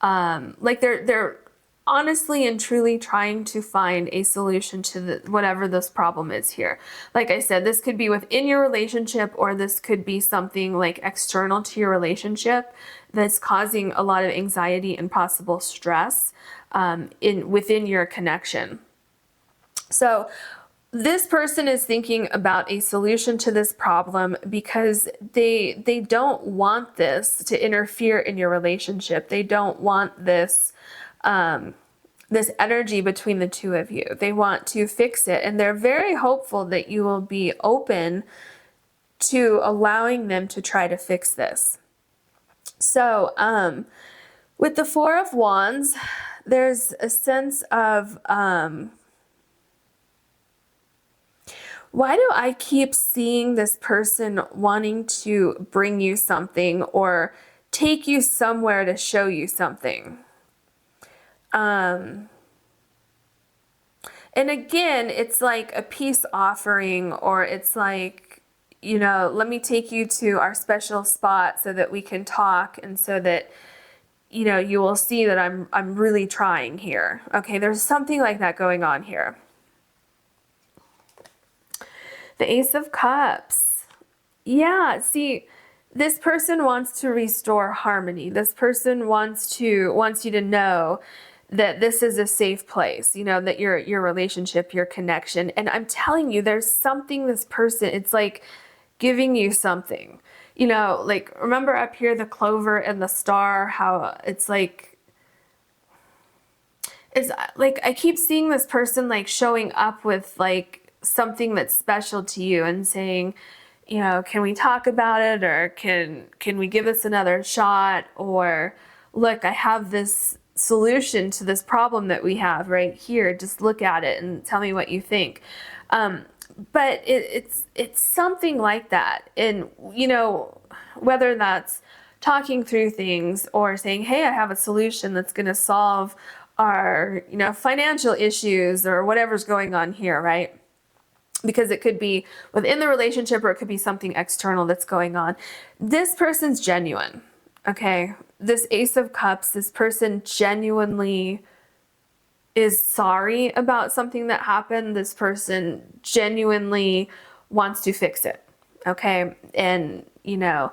like they're honestly and truly trying to find a solution to whatever this problem is here. Like I said, this could be within your relationship, or this could be something like external to your relationship that's causing a lot of anxiety and possible stress within your connection. So this person is thinking about a solution to this problem because they don't want this to interfere in your relationship. They don't want this this energy between the two of you. They want to fix it, and they're very hopeful that you will be open to allowing them to try to fix this. So with the Four of Wands, there's a sense of why do I keep seeing this person wanting to bring you something or take you somewhere to show you something? And again, it's like a peace offering, or it's like, you know, let me take you to our special spot so that we can talk, and so that, you know, you will see that I'm really trying here. Okay, there's something like that going on here. The Ace of Cups. Yeah, see, this person wants to restore harmony. This person wants you to know that this is a safe place, you know, that your relationship, your connection. And I'm telling you, there's something this person, it's like giving you something. You know, like, remember up here, the clover and the star, how it's like I keep seeing this person like showing up with like something that's special to you and saying, you know, can we talk about it, or can we give this another shot, or look, I have this solution to this problem that we have right here, just look at it and tell me what you think. But it's something like that. And, you know, whether that's talking through things or saying, hey, I have a solution that's going to solve our, you know, financial issues or whatever's going on here, right? Because it could be within the relationship, or it could be something external that's going on. This person's genuine, okay? This Ace of Cups, this person genuinely is sorry about something that happened. This person genuinely wants to fix it, okay? And, you know,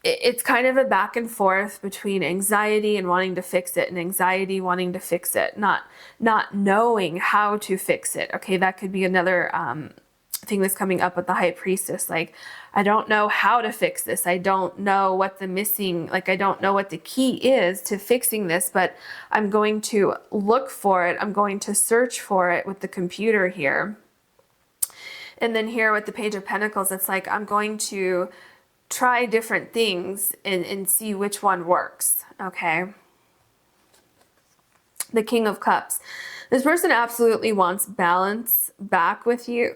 it's kind of a back and forth between anxiety and wanting to fix it, and anxiety wanting to fix it, not knowing how to fix it. Okay, that could be another thing that's coming up with the High Priestess. Like, I don't know how to fix this. I don't know what the missing, like, I don't know what the key is to fixing this, but I'm going to look for it. I'm going to search for it with the computer here. And then here with the Page of Pentacles, it's like, I'm going to try different things and see which one works, okay? The King of Cups. This person absolutely wants balance back with you.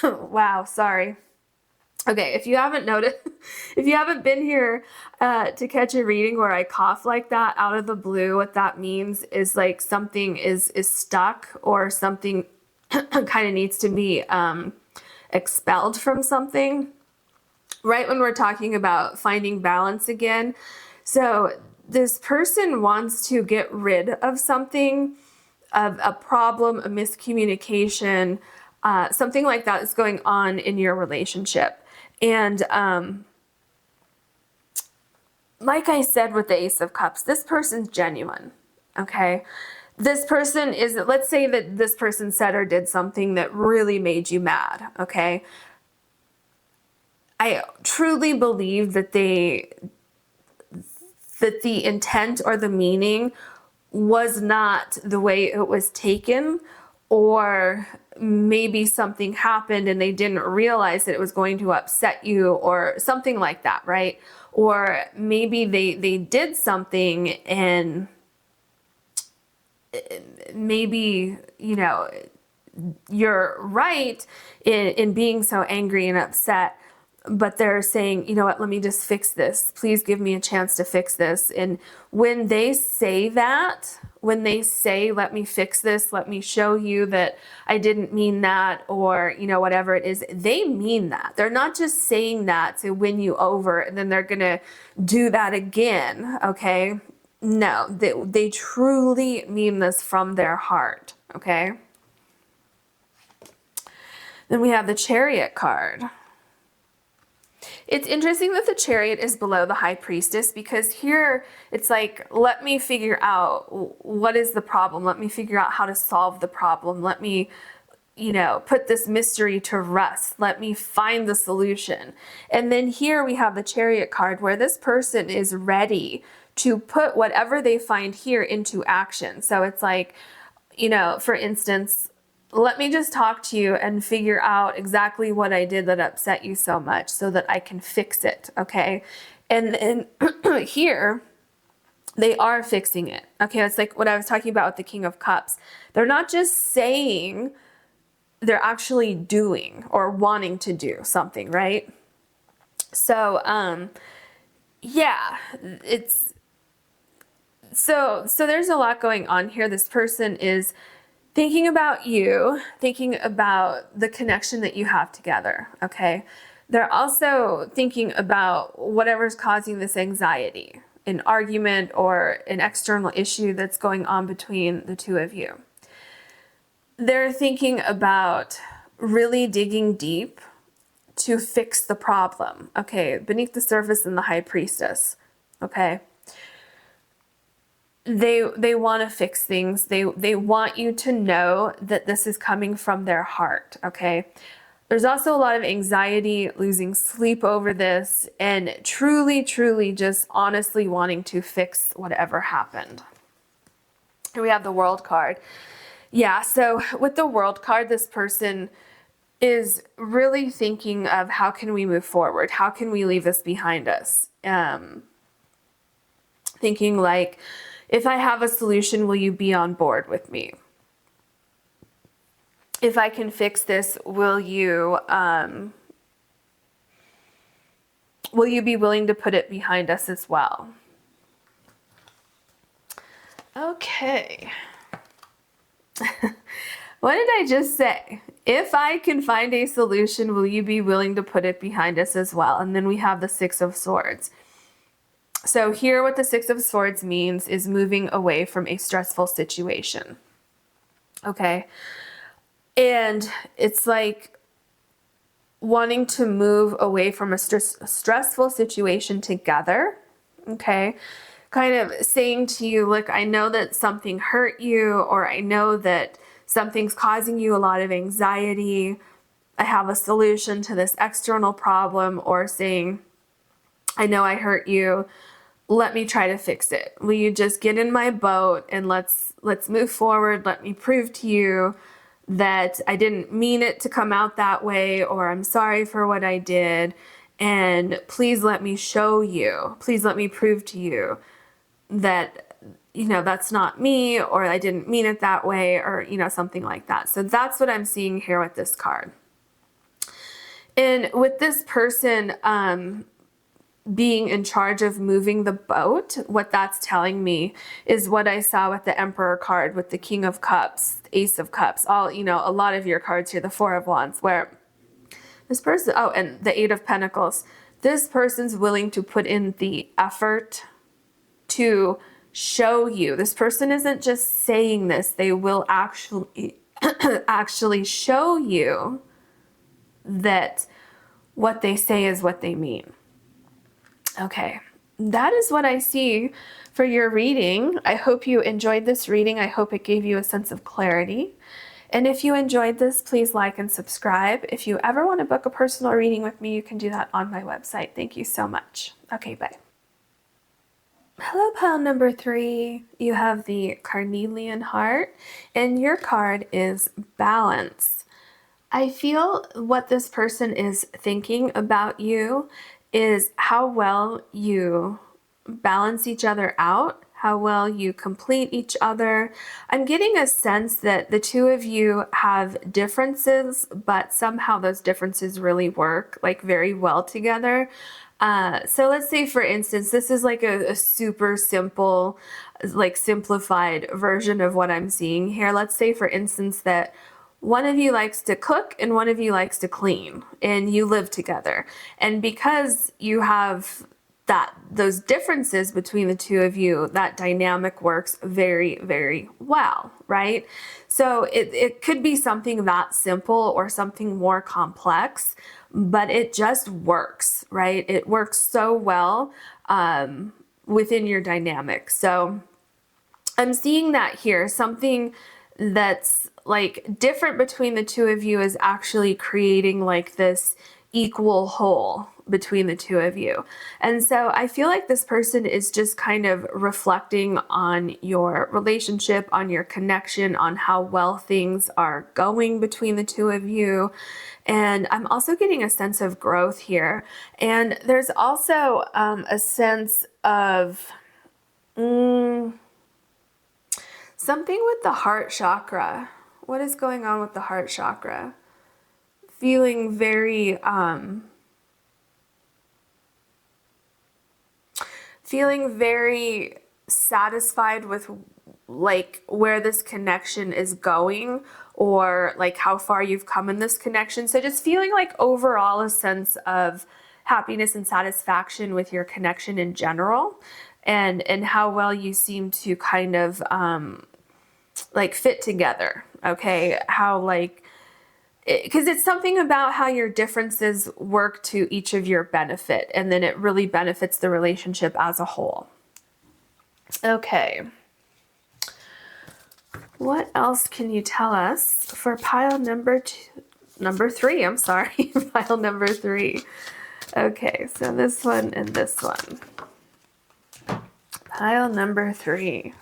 Wow, sorry. Okay, if you haven't noticed, if you haven't been here to catch a reading where I cough like that out of the blue, what that means is like something is stuck, or something kind of needs to be expelled from something. Right when we're talking about finding balance again. So this person wants to get rid of something, of a problem, a miscommunication, something like that is going on in your relationship. And like I said with the Ace of Cups, this person's genuine, okay? This person is, let's say that this person said or did something that really made you mad, okay? I truly believe that the intent or the meaning was not the way it was taken, or maybe something happened and they didn't realize that it was going to upset you, or something like that, right? Or maybe they did something and maybe, you know, you're right in being so angry and upset, but they're saying, you know what, let me just fix this. Please give me a chance to fix this. And when they say that, when they say, let me fix this, let me show you that I didn't mean that, or, you know, whatever it is, they mean that. They're not just saying that to win you over and then they're going to do that again, okay? No, they truly mean this from their heart, okay? Then we have the Chariot card. It's interesting that the Chariot is below the High Priestess, because here it's like, let me figure out what is the problem. Let me figure out how to solve the problem. Let me, you know, put this mystery to rest. Let me find the solution. And then here we have the Chariot card, where this person is ready to put whatever they find here into action. So it's like, you know, for instance, let me just talk to you and figure out exactly what I did that upset you so much so that I can fix it, okay? And here, they are fixing it, okay? It's like what I was talking about with the King of Cups. They're not just saying, they're actually doing or wanting to do something, right? So, yeah, it's... So there's a lot going on here. This person is thinking about you, thinking about the connection that you have together, okay? They're also thinking about whatever's causing this anxiety, an argument or an external issue that's going on between the two of you. They're thinking about really digging deep to fix the problem, okay? Beneath the surface in the High Priestess, okay? They want to fix things. They want you to know that this is coming from their heart, okay? There's also a lot of anxiety, losing sleep over this, and truly, truly just honestly wanting to fix whatever happened. Here we have the World card. Yeah, so with the World card, this person is really thinking of, how can we move forward? How can we leave this behind us? Thinking like, if I have a solution, will you be on board with me? If I can fix this, will you be willing to put it behind us as well? Okay. What did I just say? If I can find a solution, will you be willing to put it behind us as well? And then we have the Six of Swords. So here what the Six of Swords means is moving away from a stressful situation. Okay. And it's like wanting to move away from a stressful situation together. Okay. Kind of saying to you, look, I know that something hurt you, or I know that something's causing you a lot of anxiety. I have a solution to this external problem. Or saying, I know I hurt you. Let me try to fix it. Will you just get in my boat and let's move forward. Let me prove to you that I didn't mean it to come out that way, or I'm sorry for what I did. And please let me show you, please let me prove to you that, you know, that's not me, or I didn't mean it that way, or, you know, something like that. So that's what I'm seeing here with this card. And with this person being in charge of moving the boat, what that's telling me is what I saw with the Emperor card, with the King of Cups, Ace of Cups, all, you know, a lot of your cards here, the Four of Wands, where this person, oh, and the Eight of Pentacles, this person's willing to put in the effort to show you. This person isn't just saying this, they will actually actually show you that what they say is what they mean. Okay, that is what I see for your reading. I hope you enjoyed this reading. I hope it gave you a sense of clarity. And if you enjoyed this, please like and subscribe. If you ever want to book a personal reading with me, you can do that on my website. Thank you so much. Okay, bye. Hello, pile number 3. You have the Carnelian heart, and your card is balance. I feel what this person is thinking about you is how well you balance each other out, how well you complete each other. I'm getting a sense that the two of you have differences, but somehow those differences really work like very well together. So let's say, for instance, this is like a super simple, like simplified version of what I'm seeing here. Let's say, for instance, that one of you likes to cook and one of you likes to clean, and you live together. And because you have those differences between the two of you, that dynamic works very, very well, right? So it could be something that simple or something more complex, but it just works, right? It works so well within your dynamic. So I'm seeing that here. Something that's like different between the two of you is actually creating like this equal whole between the two of you. And so I feel like this person is just kind of reflecting on your relationship, on your connection, on how well things are going between the two of you. And I'm also getting a sense of growth here. And there's also a sense of something with the heart chakra. What is going on with the heart chakra? Feeling very satisfied with like where this connection is going, or like how far you've come in this connection. So just feeling like overall a sense of happiness and satisfaction with your connection in general, and how well you seem to kind of like fit together. Okay, how like, because it's something about how your differences work to each of your benefit, and then it really benefits the relationship as a whole. Okay. What else can you tell us for pile number 3? I'm sorry, pile number 3. Okay, so this one and this one. Pile number 3.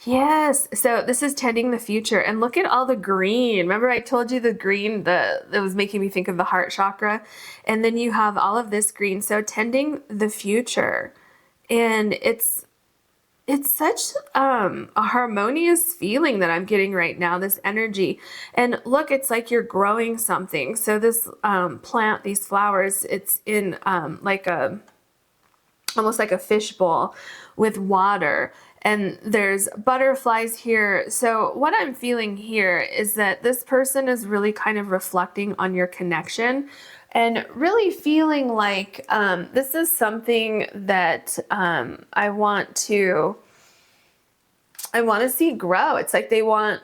Yes, so this is tending the future, and look at all the green. Remember I told you the green, that was making me think of the heart chakra, and then you have all of this green. So tending the future, and it's such a harmonious feeling that I'm getting right now, this energy. And look, it's like you're growing something. So this plant, these flowers, it's in like almost like a fishbowl with water. And there's butterflies here. So what I'm feeling here is that this person is really kind of reflecting on your connection, and really feeling like this is something that I want to see grow. It's like they want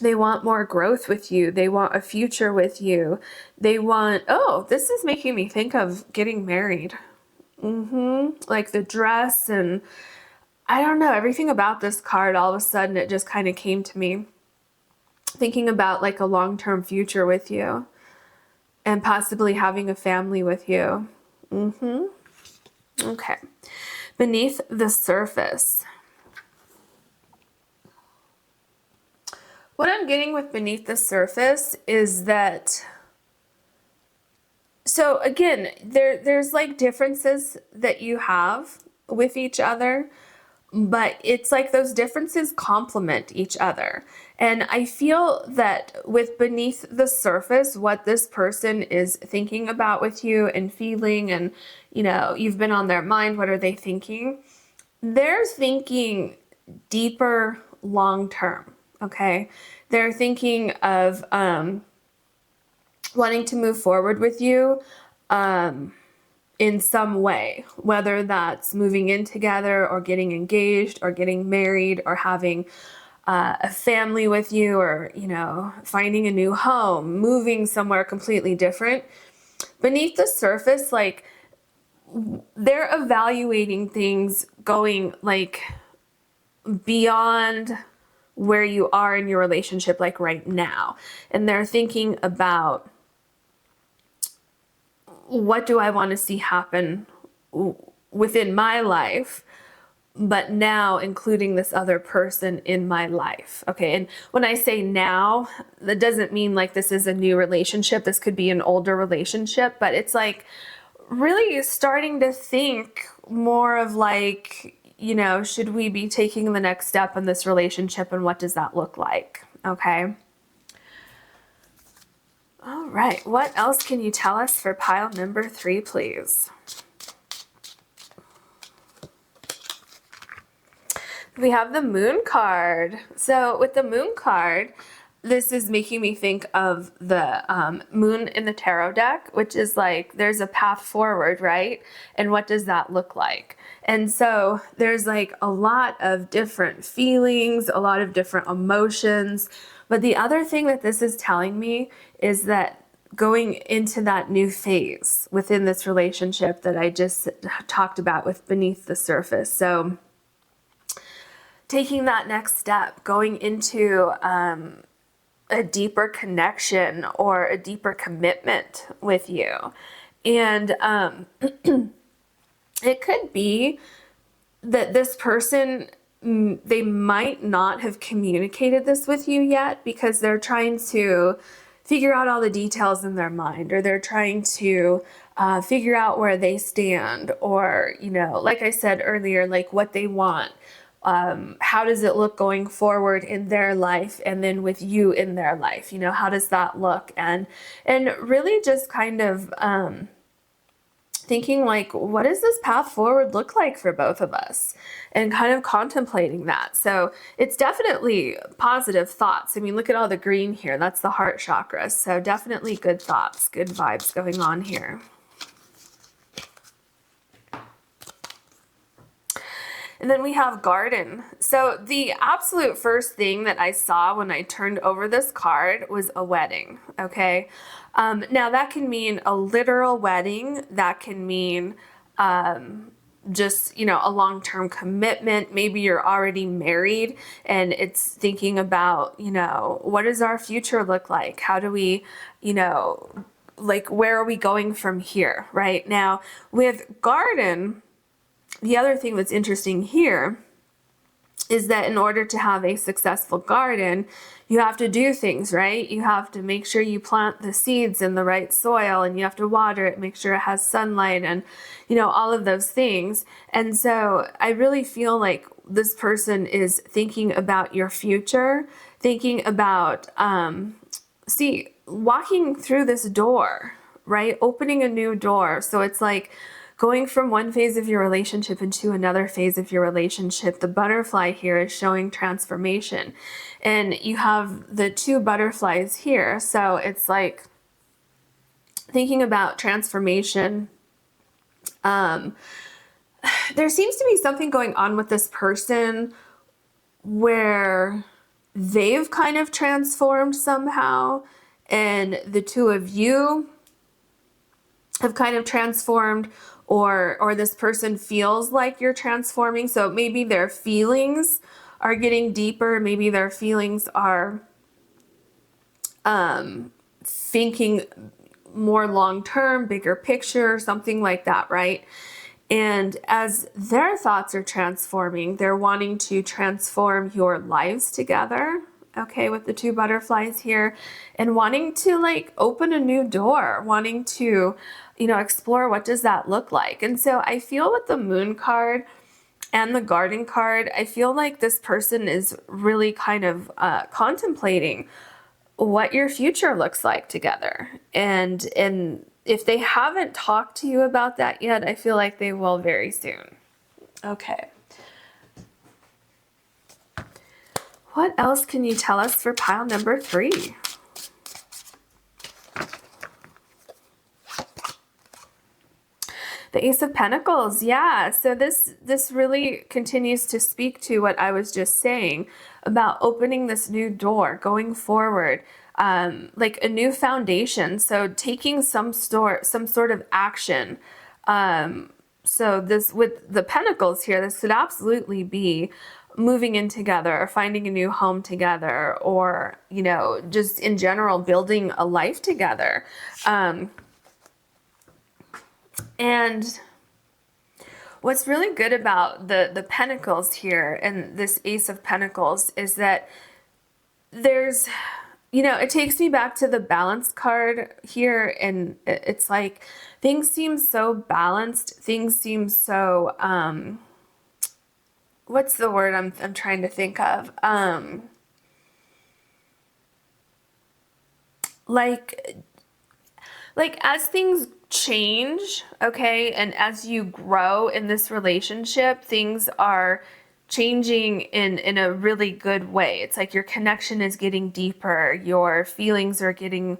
more growth with you. They want a future with you. They want, oh, this is making me think of getting married. Like the dress, and I don't know, everything about this card, all of a sudden it just kind of came to me. Thinking about like a long-term future with you, and possibly having a family with you. Okay. beneath the surface. What I'm getting with beneath the surface is that, so again, there's like differences that you have with each other, but it's like those differences complement each other. And I feel that with beneath the surface, what this person is thinking about with you and feeling, and, you know, you've been on their mind, what are they thinking? They're thinking deeper long term, okay? They're thinking of wanting to move forward with you in some way, whether that's moving in together or getting engaged or getting married or having a family with you, or, you know, finding a new home, moving somewhere completely different. Beneath the surface, like, they're evaluating things going like beyond where you are in your relationship, like right now. And they're thinking about, what do I want to see happen within my life, but now including this other person in my life. Okay, and when I say now, that doesn't mean like this is a new relationship. This could be an older relationship, but it's like really starting to think more of like, you know, should we be taking the next step in this relationship, and what does that look like? Okay. All right, what else can you tell us for pile number 3, please? We have the Moon card. So with the Moon card, this is making me think of the moon in the tarot deck, which is like there's a path forward, right? And what does that look like? And so there's like a lot of different feelings, a lot of different emotions. But the other thing that this is telling me is that going into that new phase within this relationship that I just talked about with beneath the surface. So taking that next step, going into a deeper connection or a deeper commitment with you. And it could be that this person, they might not have communicated this with you yet because they're trying to figure out all the details in their mind, or they're trying to figure out where they stand, or, you know, like I said earlier, like what they want. How does it look going forward in their life, and then with you in their life? You know, how does that look? And really just kind of thinking like, what does this path forward look like for both of us? And kind of contemplating that. So it's definitely positive thoughts. I mean, look at all the green here. That's the heart chakra. So definitely good thoughts, good vibes going on here. And then we have garden. So the absolute first thing that I saw when I turned over this card was a wedding, okay? Now that can mean a literal wedding. That can mean just, you know, a long-term commitment. Maybe you're already married and it's thinking about, you know, what does our future look like? How do we, you know, like, where are we going from here, right? Now with garden, the other thing that's interesting here is that in order to have a successful garden, you have to do things, right? You have to make sure you plant the seeds in the right soil, and you have to water it, make sure it has sunlight, and, you know, all of those things. And so I really feel like this person is thinking about your future, thinking about, walking through this door, right? Opening a new door. So it's like going from one phase of your relationship into another phase of your relationship. The butterfly here is showing transformation. And you have the 2 butterflies here. So it's like thinking about transformation. There seems to be something going on with this person where they've kind of transformed somehow, and the 2 of you have kind of transformed, or this person feels like you're transforming. So maybe their feelings are getting deeper. Maybe their feelings are thinking more long-term, bigger picture, something like that, right? And as their thoughts are transforming, they're wanting to transform your lives together, okay, with the two butterflies here, and wanting to like open a new door, wanting to, you know, explore what does that look like. And so I feel with the Moon card and the Garden card, I feel like this person is really kind of contemplating what your future looks like together. And if they haven't talked to you about that yet, I feel like they will very soon. Okay. What else can you tell us for pile number 3? The Ace of Pentacles, yeah. So this really continues to speak to what I was just saying about opening this new door, going forward, like a new foundation. So taking some sort of action. So this, with the Pentacles here, this could absolutely be moving in together or finding a new home together, or, you know, just in general building a life together. And what's really good about the Pentacles here and this Ace of Pentacles is that there's, you know, it takes me back to the Balance card here, and it's like things seem so balanced, things seem so, what's the word I'm trying to think of? Like as things change, okay, and as you grow in this relationship, things are changing in a really good way. It's like your connection is getting deeper, your feelings are getting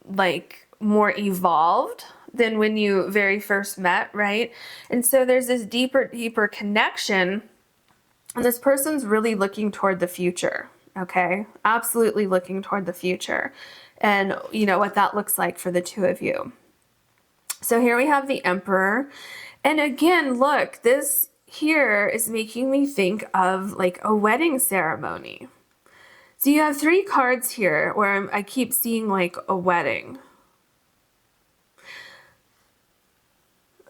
like more evolved than when you very first met, right? And so there's this deeper connection, and this person's really looking toward the future, okay? Absolutely looking toward the future. And you know what that looks like for the two of you. So here we have the Emperor. And again, look, this here is making me think of like a wedding ceremony. So you have 3 cards here where I keep seeing like a wedding.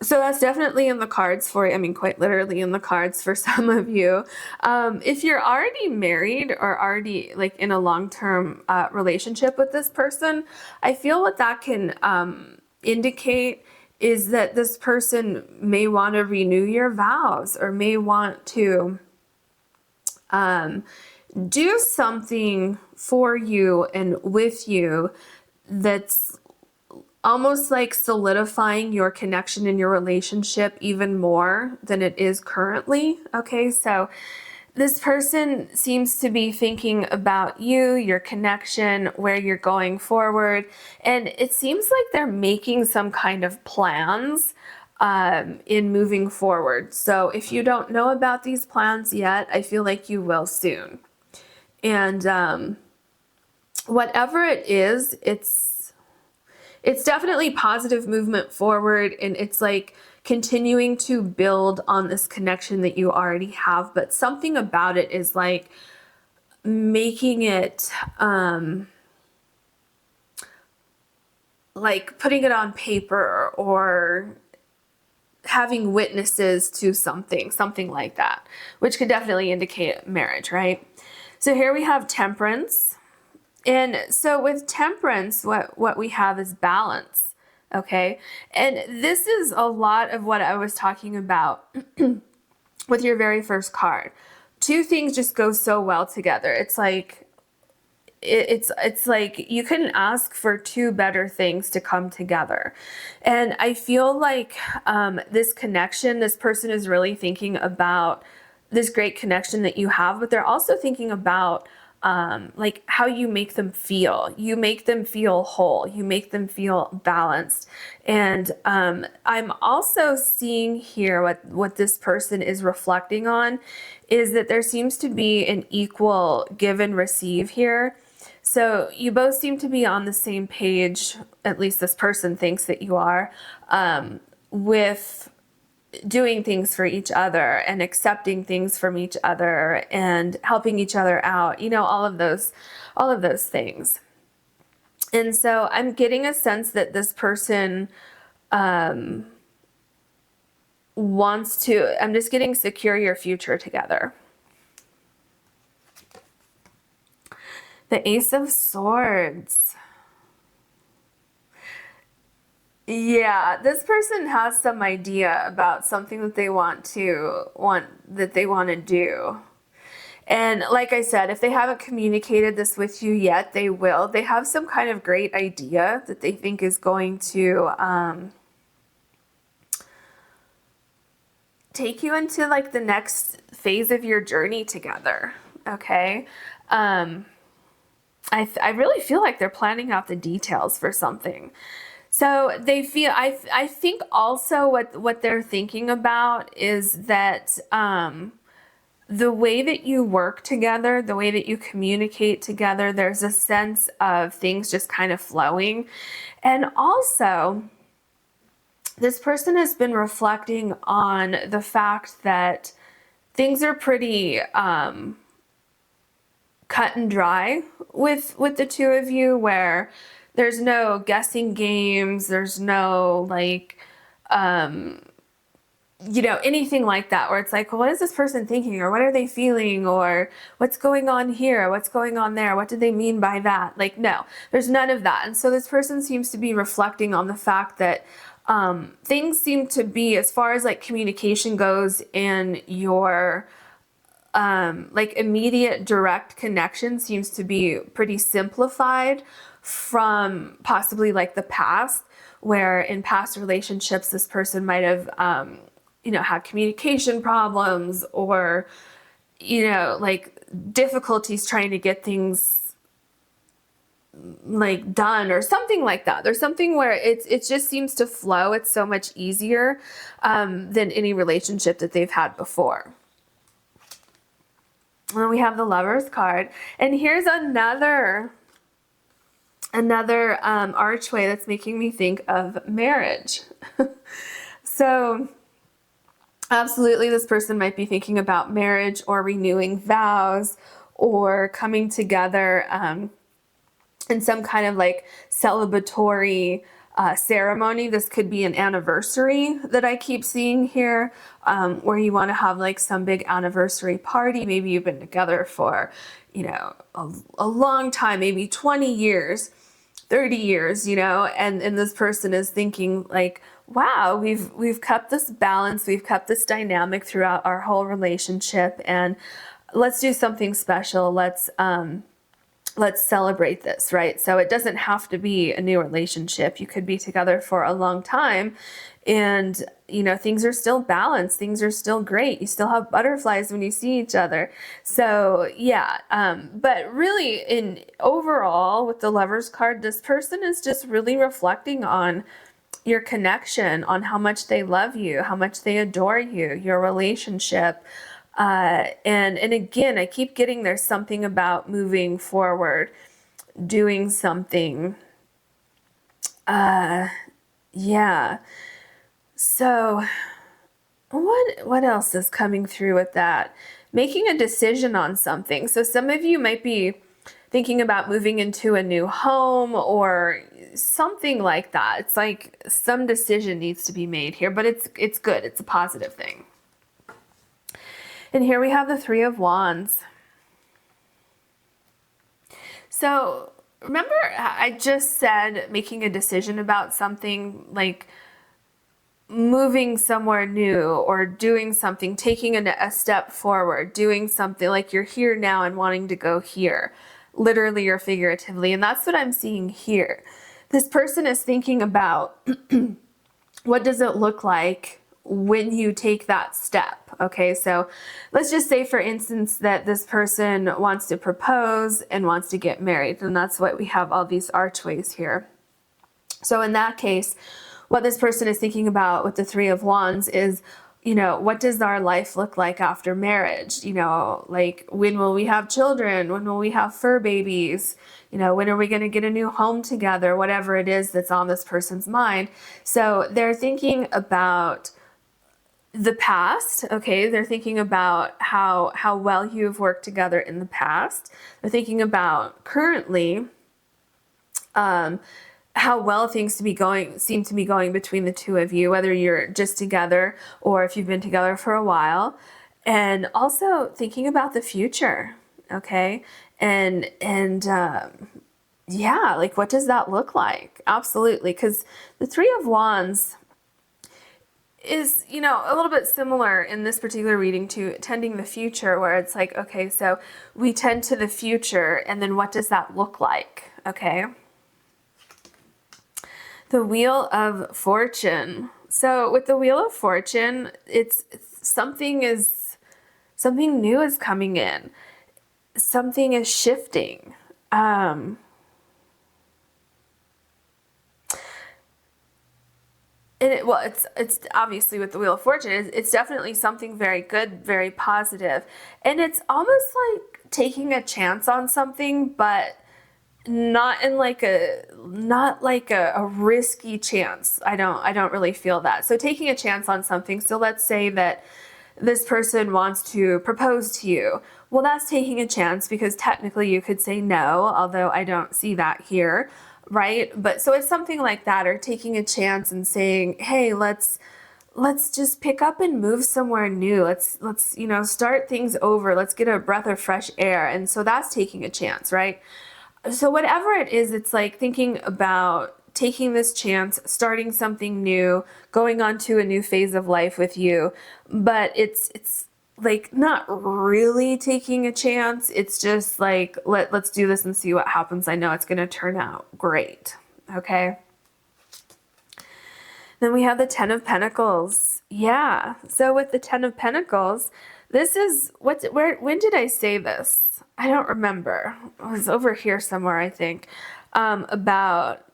So that's definitely in the cards for, I mean, quite literally in the cards for some of you. If you're already married or already like in a long-term relationship with this person, I feel what that can indicate is that this person may want to renew your vows, or may want to do something for you and with you that's almost like solidifying your connection in your relationship even more than it is currently. Okay, so this person seems to be thinking about you, your connection, where you're going forward, and it seems like they're making some kind of plans in moving forward. So if you don't know about these plans yet, I feel like you will soon. And whatever it is, it's definitely positive movement forward, and it's like continuing to build on this connection that you already have, but something about it is like making it like putting it on paper, or having witnesses to something like that, which could definitely indicate marriage, right? So here we have Temperance. And so with Temperance, what we have is balance, okay? And this is a lot of what I was talking about with your very first card. 2 things just go so well together. It's like, it's like you couldn't ask for 2 better things to come together. And I feel like this connection, this person is really thinking about this great connection that you have, but they're also thinking about like how you make them feel. You make them feel whole. You make them feel balanced. And I'm also seeing here what this person is reflecting on is that there seems to be an equal give and receive here. So you both seem to be on the same page, at least this person thinks that you are, with doing things for each other and accepting things from each other and helping each other out, you know, all of those things. And so I'm getting a sense that this person wants to, I'm just getting secure your future together. The Ace of Swords. Yeah, this person has some idea about something that they want to do. And like I said, if they haven't communicated this with you yet, they will. They have some kind of great idea that they think is going to take you into like the next phase of your journey together. Okay. I really feel like they're planning out the details for something. So they feel, I think also what they're thinking about is that the way that you work together, the way that you communicate together, there's a sense of things just kind of flowing. And also, this person has been reflecting on the fact that things are pretty cut and dry with the two of you, where there's no guessing games, there's no like you know, anything like that, where it's like, well, what is this person thinking, or what are they feeling, or what's going on here, what's going on there, what do they mean by that? Like, no, there's none of that. And so this person seems to be reflecting on the fact that things seem to be, as far as like communication goes, and your like immediate direct connection seems to be pretty simplified from possibly like the past, where in past relationships this person might have you know, had communication problems, or you know, like difficulties trying to get things like done or something like that. There's something where it just seems to flow. It's so much easier than any relationship that they've had before. And then we have the Lovers card, and here's another archway that's making me think of marriage. So absolutely, this person might be thinking about marriage, or renewing vows, or coming together in some kind of like celebratory ceremony. This could be an anniversary that I keep seeing here, where you want to have like some big anniversary party. Maybe you've been together for, you know, a long time, maybe 20 years, 30 years, you know, and this person is thinking like, wow, we've kept this balance, we've kept this dynamic throughout our whole relationship, and let's do something special. Let's celebrate this, right? So it doesn't have to be a new relationship. You could be together for a long time, and you know, things are still balanced, things are still great. You still have butterflies when you see each other. So yeah, but really in overall with the Lovers card, this person is just really reflecting on your connection, on how much they love you, how much they adore you, your relationship. And again, I keep getting there's something about moving forward, doing something. Yeah. So what else is coming through with that? Making a decision on something. So some of you might be thinking about moving into a new home or something like that. It's like some decision needs to be made here, but it's good. It's a positive thing. And here we have the Three of Wands. So remember I just said making a decision about something, like moving somewhere new or doing something, taking a step forward, doing something like you're here now and wanting to go here, literally or figuratively. And that's what I'm seeing here. This person is thinking about what does it look like when you take that step. Okay, so let's just say, for instance, that this person wants to propose and wants to get married, and that's what we have all these archways here. So in that case, what this person is thinking about with the Three of Wands is, you know, what does our life look like after marriage? You know, like when will we have children? When will we have fur babies? You know, when are we going to get a new home together? Whatever it is that's on this person's mind. So they're thinking about the past, okay? They're thinking about how well you've worked together in the past. They're thinking about currently, how well things seem to be going between the two of you, whether you're just together or if you've been together for a while. And also thinking about the future, okay? Yeah, like what does that look like? Absolutely, because the Three of Wands is, you know, a little bit similar in this particular reading to tending the future, where it's like, okay, so we tend to the future, and then what does that look like, okay? The Wheel of Fortune. So with the Wheel of Fortune, it's something new is coming in. Something is shifting. It's obviously with the Wheel of Fortune, it's definitely something very good, very positive. And it's almost like taking a chance on something, but not like a risky chance. I don't really feel that. So taking a chance on something. So let's say that this person wants to propose to you. Well, that's taking a chance because technically you could say no, although I don't see that here, right? But so it's something like that, or taking a chance and saying, hey, let's just pick up and move somewhere new. Let's you know, start things over. Let's get a breath of fresh air. And so that's taking a chance, right? So whatever it is, it's like thinking about taking this chance, starting something new, going on to a new phase of life with you. But it's like not really taking a chance. It's just like, let's do this and see what happens. I know it's going to turn out great. Okay. Then we have the Ten of Pentacles. Yeah. So with the Ten of Pentacles, this is when did I say this? I don't remember. It was over here somewhere, I think, about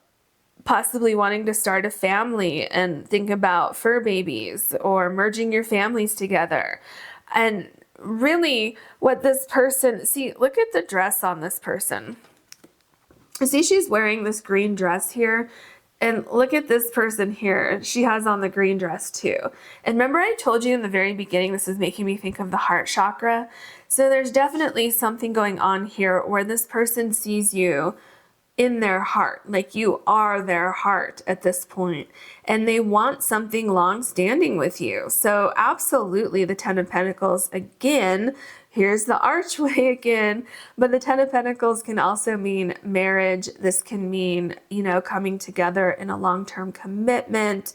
possibly wanting to start a family and think about fur babies or merging your families together. And really what this person, see, look at the dress on this person. See, she's wearing this green dress here. And look at this person here. She has on the green dress too. And remember I told you in the very beginning, this is making me think of the heart chakra. So there's definitely something going on here where this person sees you in their heart, like you are their heart at this point, and they want something long-standing with you. So absolutely the Ten of Pentacles, again, here's the archway again, but the Ten of Pentacles can also mean marriage. This can mean, you know, coming together in a long-term commitment,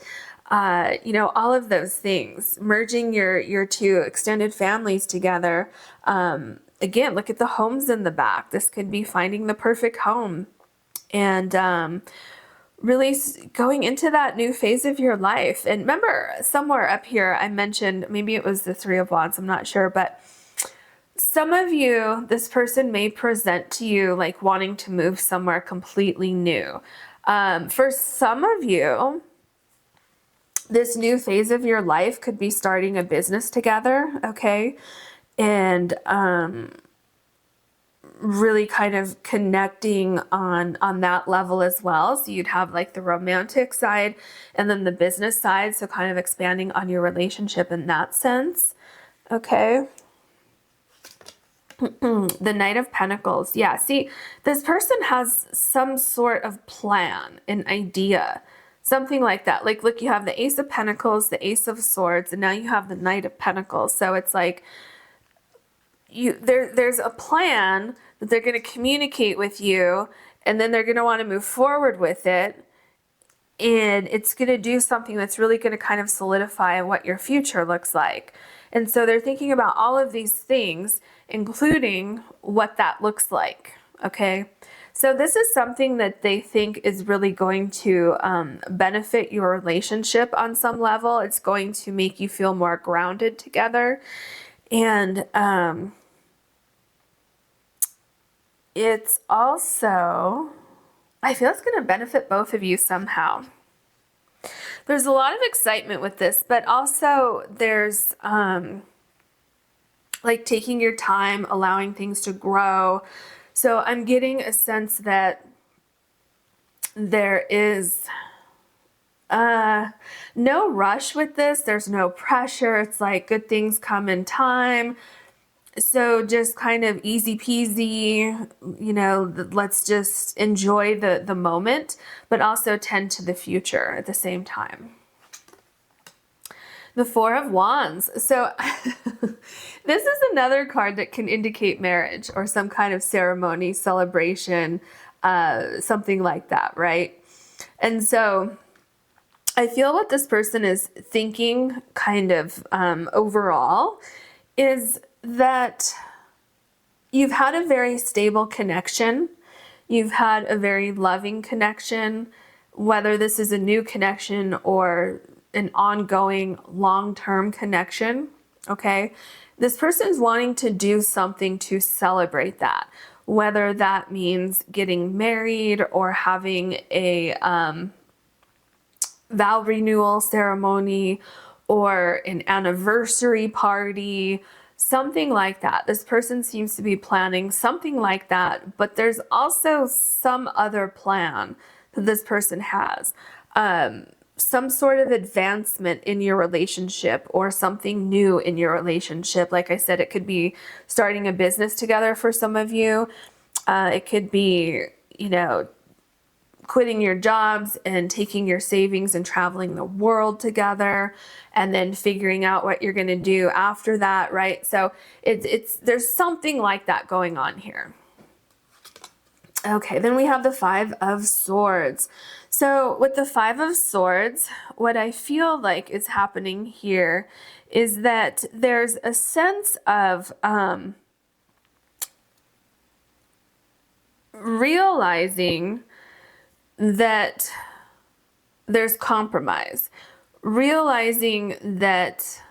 you know, all of those things, merging your two extended families together. Again, look at the homes in the back. This could be finding the perfect home. And really going into that new phase of your life. And remember, somewhere up here, I mentioned, maybe it was the Three of Wands, I'm not sure, but some of you, this person may present to you like wanting to move somewhere completely new. For some of you, this new phase of your life could be starting a business together, okay? And really kind of connecting on that level as well. So you'd have like the romantic side and then the business side. So kind of expanding on your relationship in that sense. Okay. The Knight of Pentacles. Yeah. See, this person has some sort of plan, an idea, something like that. Like, look, you have the Ace of Pentacles, the Ace of Swords, and now you have the Knight of Pentacles. So it's like, there's a plan that they're going to communicate with you, and then they're going to want to move forward with it, and it's going to do something that's really going to kind of solidify what your future looks like. And so they're thinking about all of these things, including what that looks like. Okay, so this is something that they think is really going to benefit your relationship on some level. It's going to make you feel more grounded together. And it's also, I feel it's going to benefit both of you somehow. There's a lot of excitement with this, but also there's like taking your time, allowing things to grow. So I'm getting a sense that there is no rush with this. There's no pressure. It's like good things come in time. So just kind of easy peasy, you know, let's just enjoy the moment, but also tend to the future at the same time. The Four of Wands. So this is another card that can indicate marriage or some kind of ceremony, celebration, something like that, right? And so I feel what this person is thinking kind of overall is that you've had a very stable connection. You've had a very loving connection, whether this is a new connection or an ongoing long-term connection, okay? This person is wanting to do something to celebrate that, whether that means getting married or having a vow renewal ceremony or an anniversary party, something like that. This person seems to be planning something like that, but there's also some other plan that this person has. Some sort of advancement in your relationship or something new in your relationship. Like I said, it could be starting a business together for some of you. It could be, you know, quitting your jobs and taking your savings and traveling the world together and then figuring out what you're going to do after that, right? So there's something like that going on here. Okay, then we have the Five of Swords. So with the Five of Swords, what I feel like is happening here is that there's a sense of realizing that there's compromise, realizing that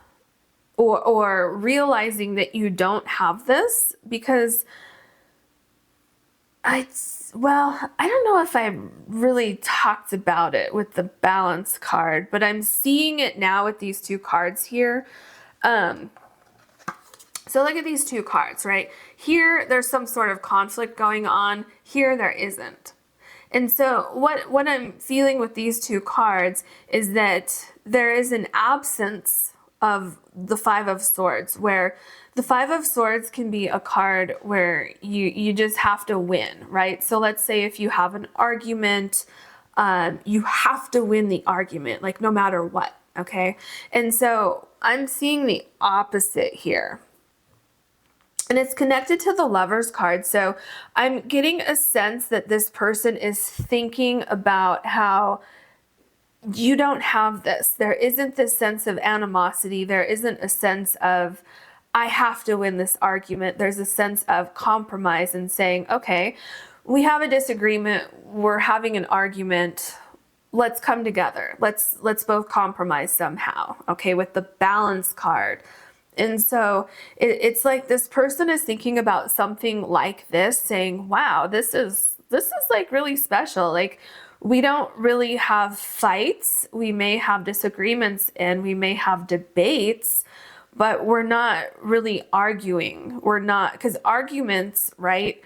or realizing that you don't have this because I don't know if I really talked about it with the Balance card, but I'm seeing it now with these two cards here. So look at these two cards, right? Here, there's some sort of conflict going on. Here, there isn't. And so what I'm feeling with these two cards is that there is an absence of the Five of Swords, where the Five of Swords can be a card where you just have to win, right? So let's say if you have an argument, you have to win the argument, like no matter what, okay? And so I'm seeing the opposite here. And it's connected to the Lovers card. So I'm getting a sense that this person is thinking about how you don't have this. There isn't this sense of animosity. There isn't a sense of, I have to win this argument. There's a sense of compromise and saying, okay, we have a disagreement. We're having an argument. Let's come together. Let's both compromise somehow. Okay, with the Balance card. And so it's like this person is thinking about something like this, saying, wow, this is like really special. Like, we don't really have fights. We may have disagreements and we may have debates, but we're not really arguing. We're not, because arguments, right?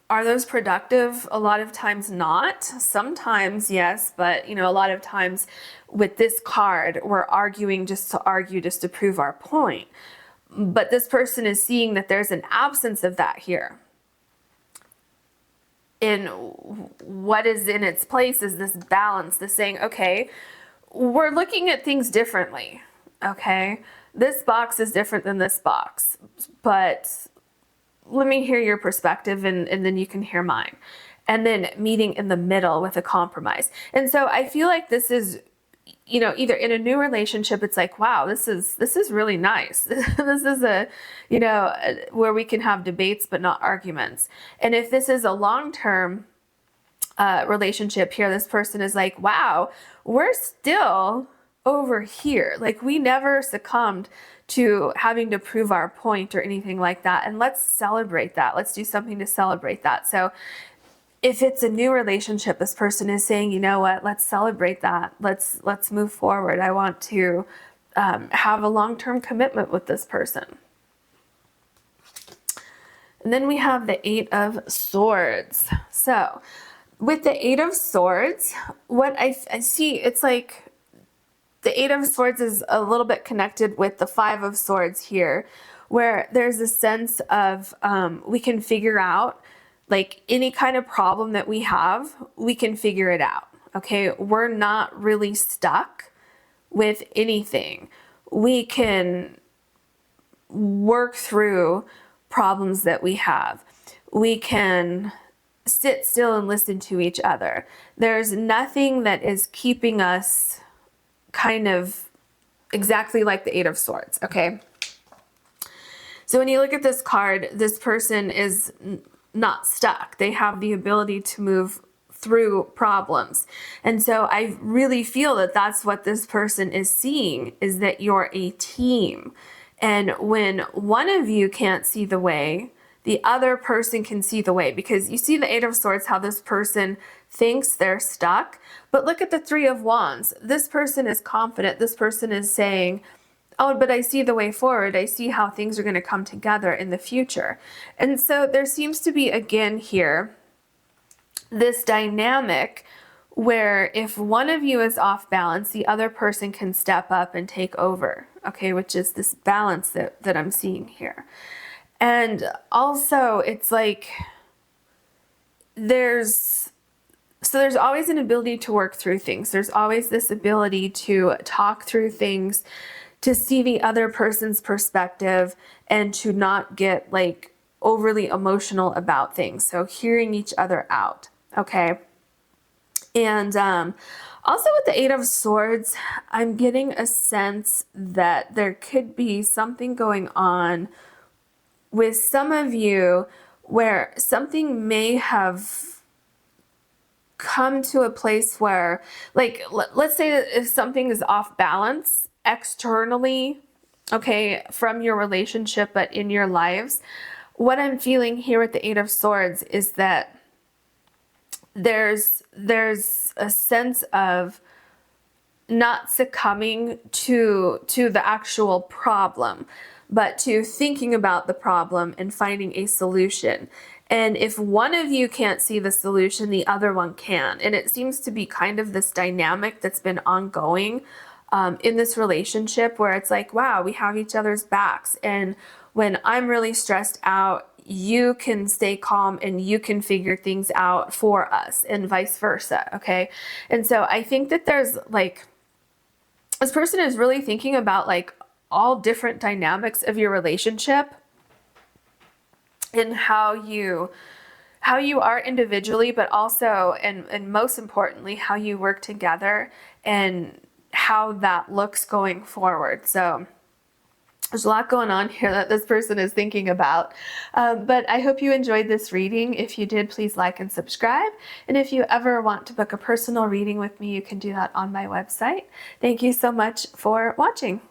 Are those productive? A lot of times not. Sometimes yes, but you know, a lot of times with this card, we're arguing just to argue, just to prove our point. But this person is seeing that there's an absence of that here. And what is in its place is this balance, this saying, okay, we're looking at things differently, okay? This box is different than this box, but let me hear your perspective and then you can hear mine. And then meeting in the middle with a compromise. And so I feel like this is, you know, either in a new relationship, it's like, wow, this is really nice. This is a, you know, where we can have debates, but not arguments. And if this is a long-term relationship here, this person is like, wow, we're still over here. Like, we never succumbed to having to prove our point or anything like that. And let's celebrate that. Let's do something to celebrate that. So if it's a new relationship, this person is saying, you know what, let's celebrate that. Let's move forward. I want to have a long-term commitment with this person. And then we have the Eight of Swords. So with the Eight of Swords, what I see, it's like the Eight of Swords is a little bit connected with the Five of Swords here, where there's a sense of we can figure out, like, any kind of problem that we have, we can figure it out. Okay, we're not really stuck with anything. We can work through problems that we have. We can sit still and listen to each other. There's nothing that is keeping us kind of exactly like the Eight of Swords, okay? So when you look at this card, this person is not stuck. They have the ability to move through problems. And so I really feel that that's what this person is seeing, is that you're a team. And when one of you can't see the way, the other person can see the way. Because you see the Eight of Swords, how this person thinks they're stuck. But look at the Three of Wands. This person is confident. This person is saying, oh, but I see the way forward. I see how things are going to come together in the future. And so there seems to be, again here, this dynamic where if one of you is off balance, the other person can step up and take over, okay, which is this balance that I'm seeing here. And also it's like there's always an ability to work through things. There's always this ability to talk through things, to see the other person's perspective, and to not get like overly emotional about things. So hearing each other out, okay? And also with the Eight of Swords, I'm getting a sense that there could be something going on with some of you where something may have come to a place where, like, let's say that if something is off balance externally, okay, from your relationship, but in your lives, what I'm feeling here with the Eight of Swords is that there's a sense of not succumbing to the actual problem, but to thinking about the problem and finding a solution. And if one of you can't see the solution, the other one can. And it seems to be kind of this dynamic that's been ongoing in this relationship, where it's like, wow, we have each other's backs. And when I'm really stressed out, you can stay calm and you can figure things out for us, and vice versa, okay? And so I think that there's like, this person is really thinking about like all different dynamics of your relationship and how you are individually, but also, and most importantly, how you work together and how that looks going forward. So there's a lot going on here that this person is thinking about. But I hope you enjoyed this reading. If you did, please like and subscribe. And if you ever want to book a personal reading with me, you can do that on my website. Thank you so much for watching.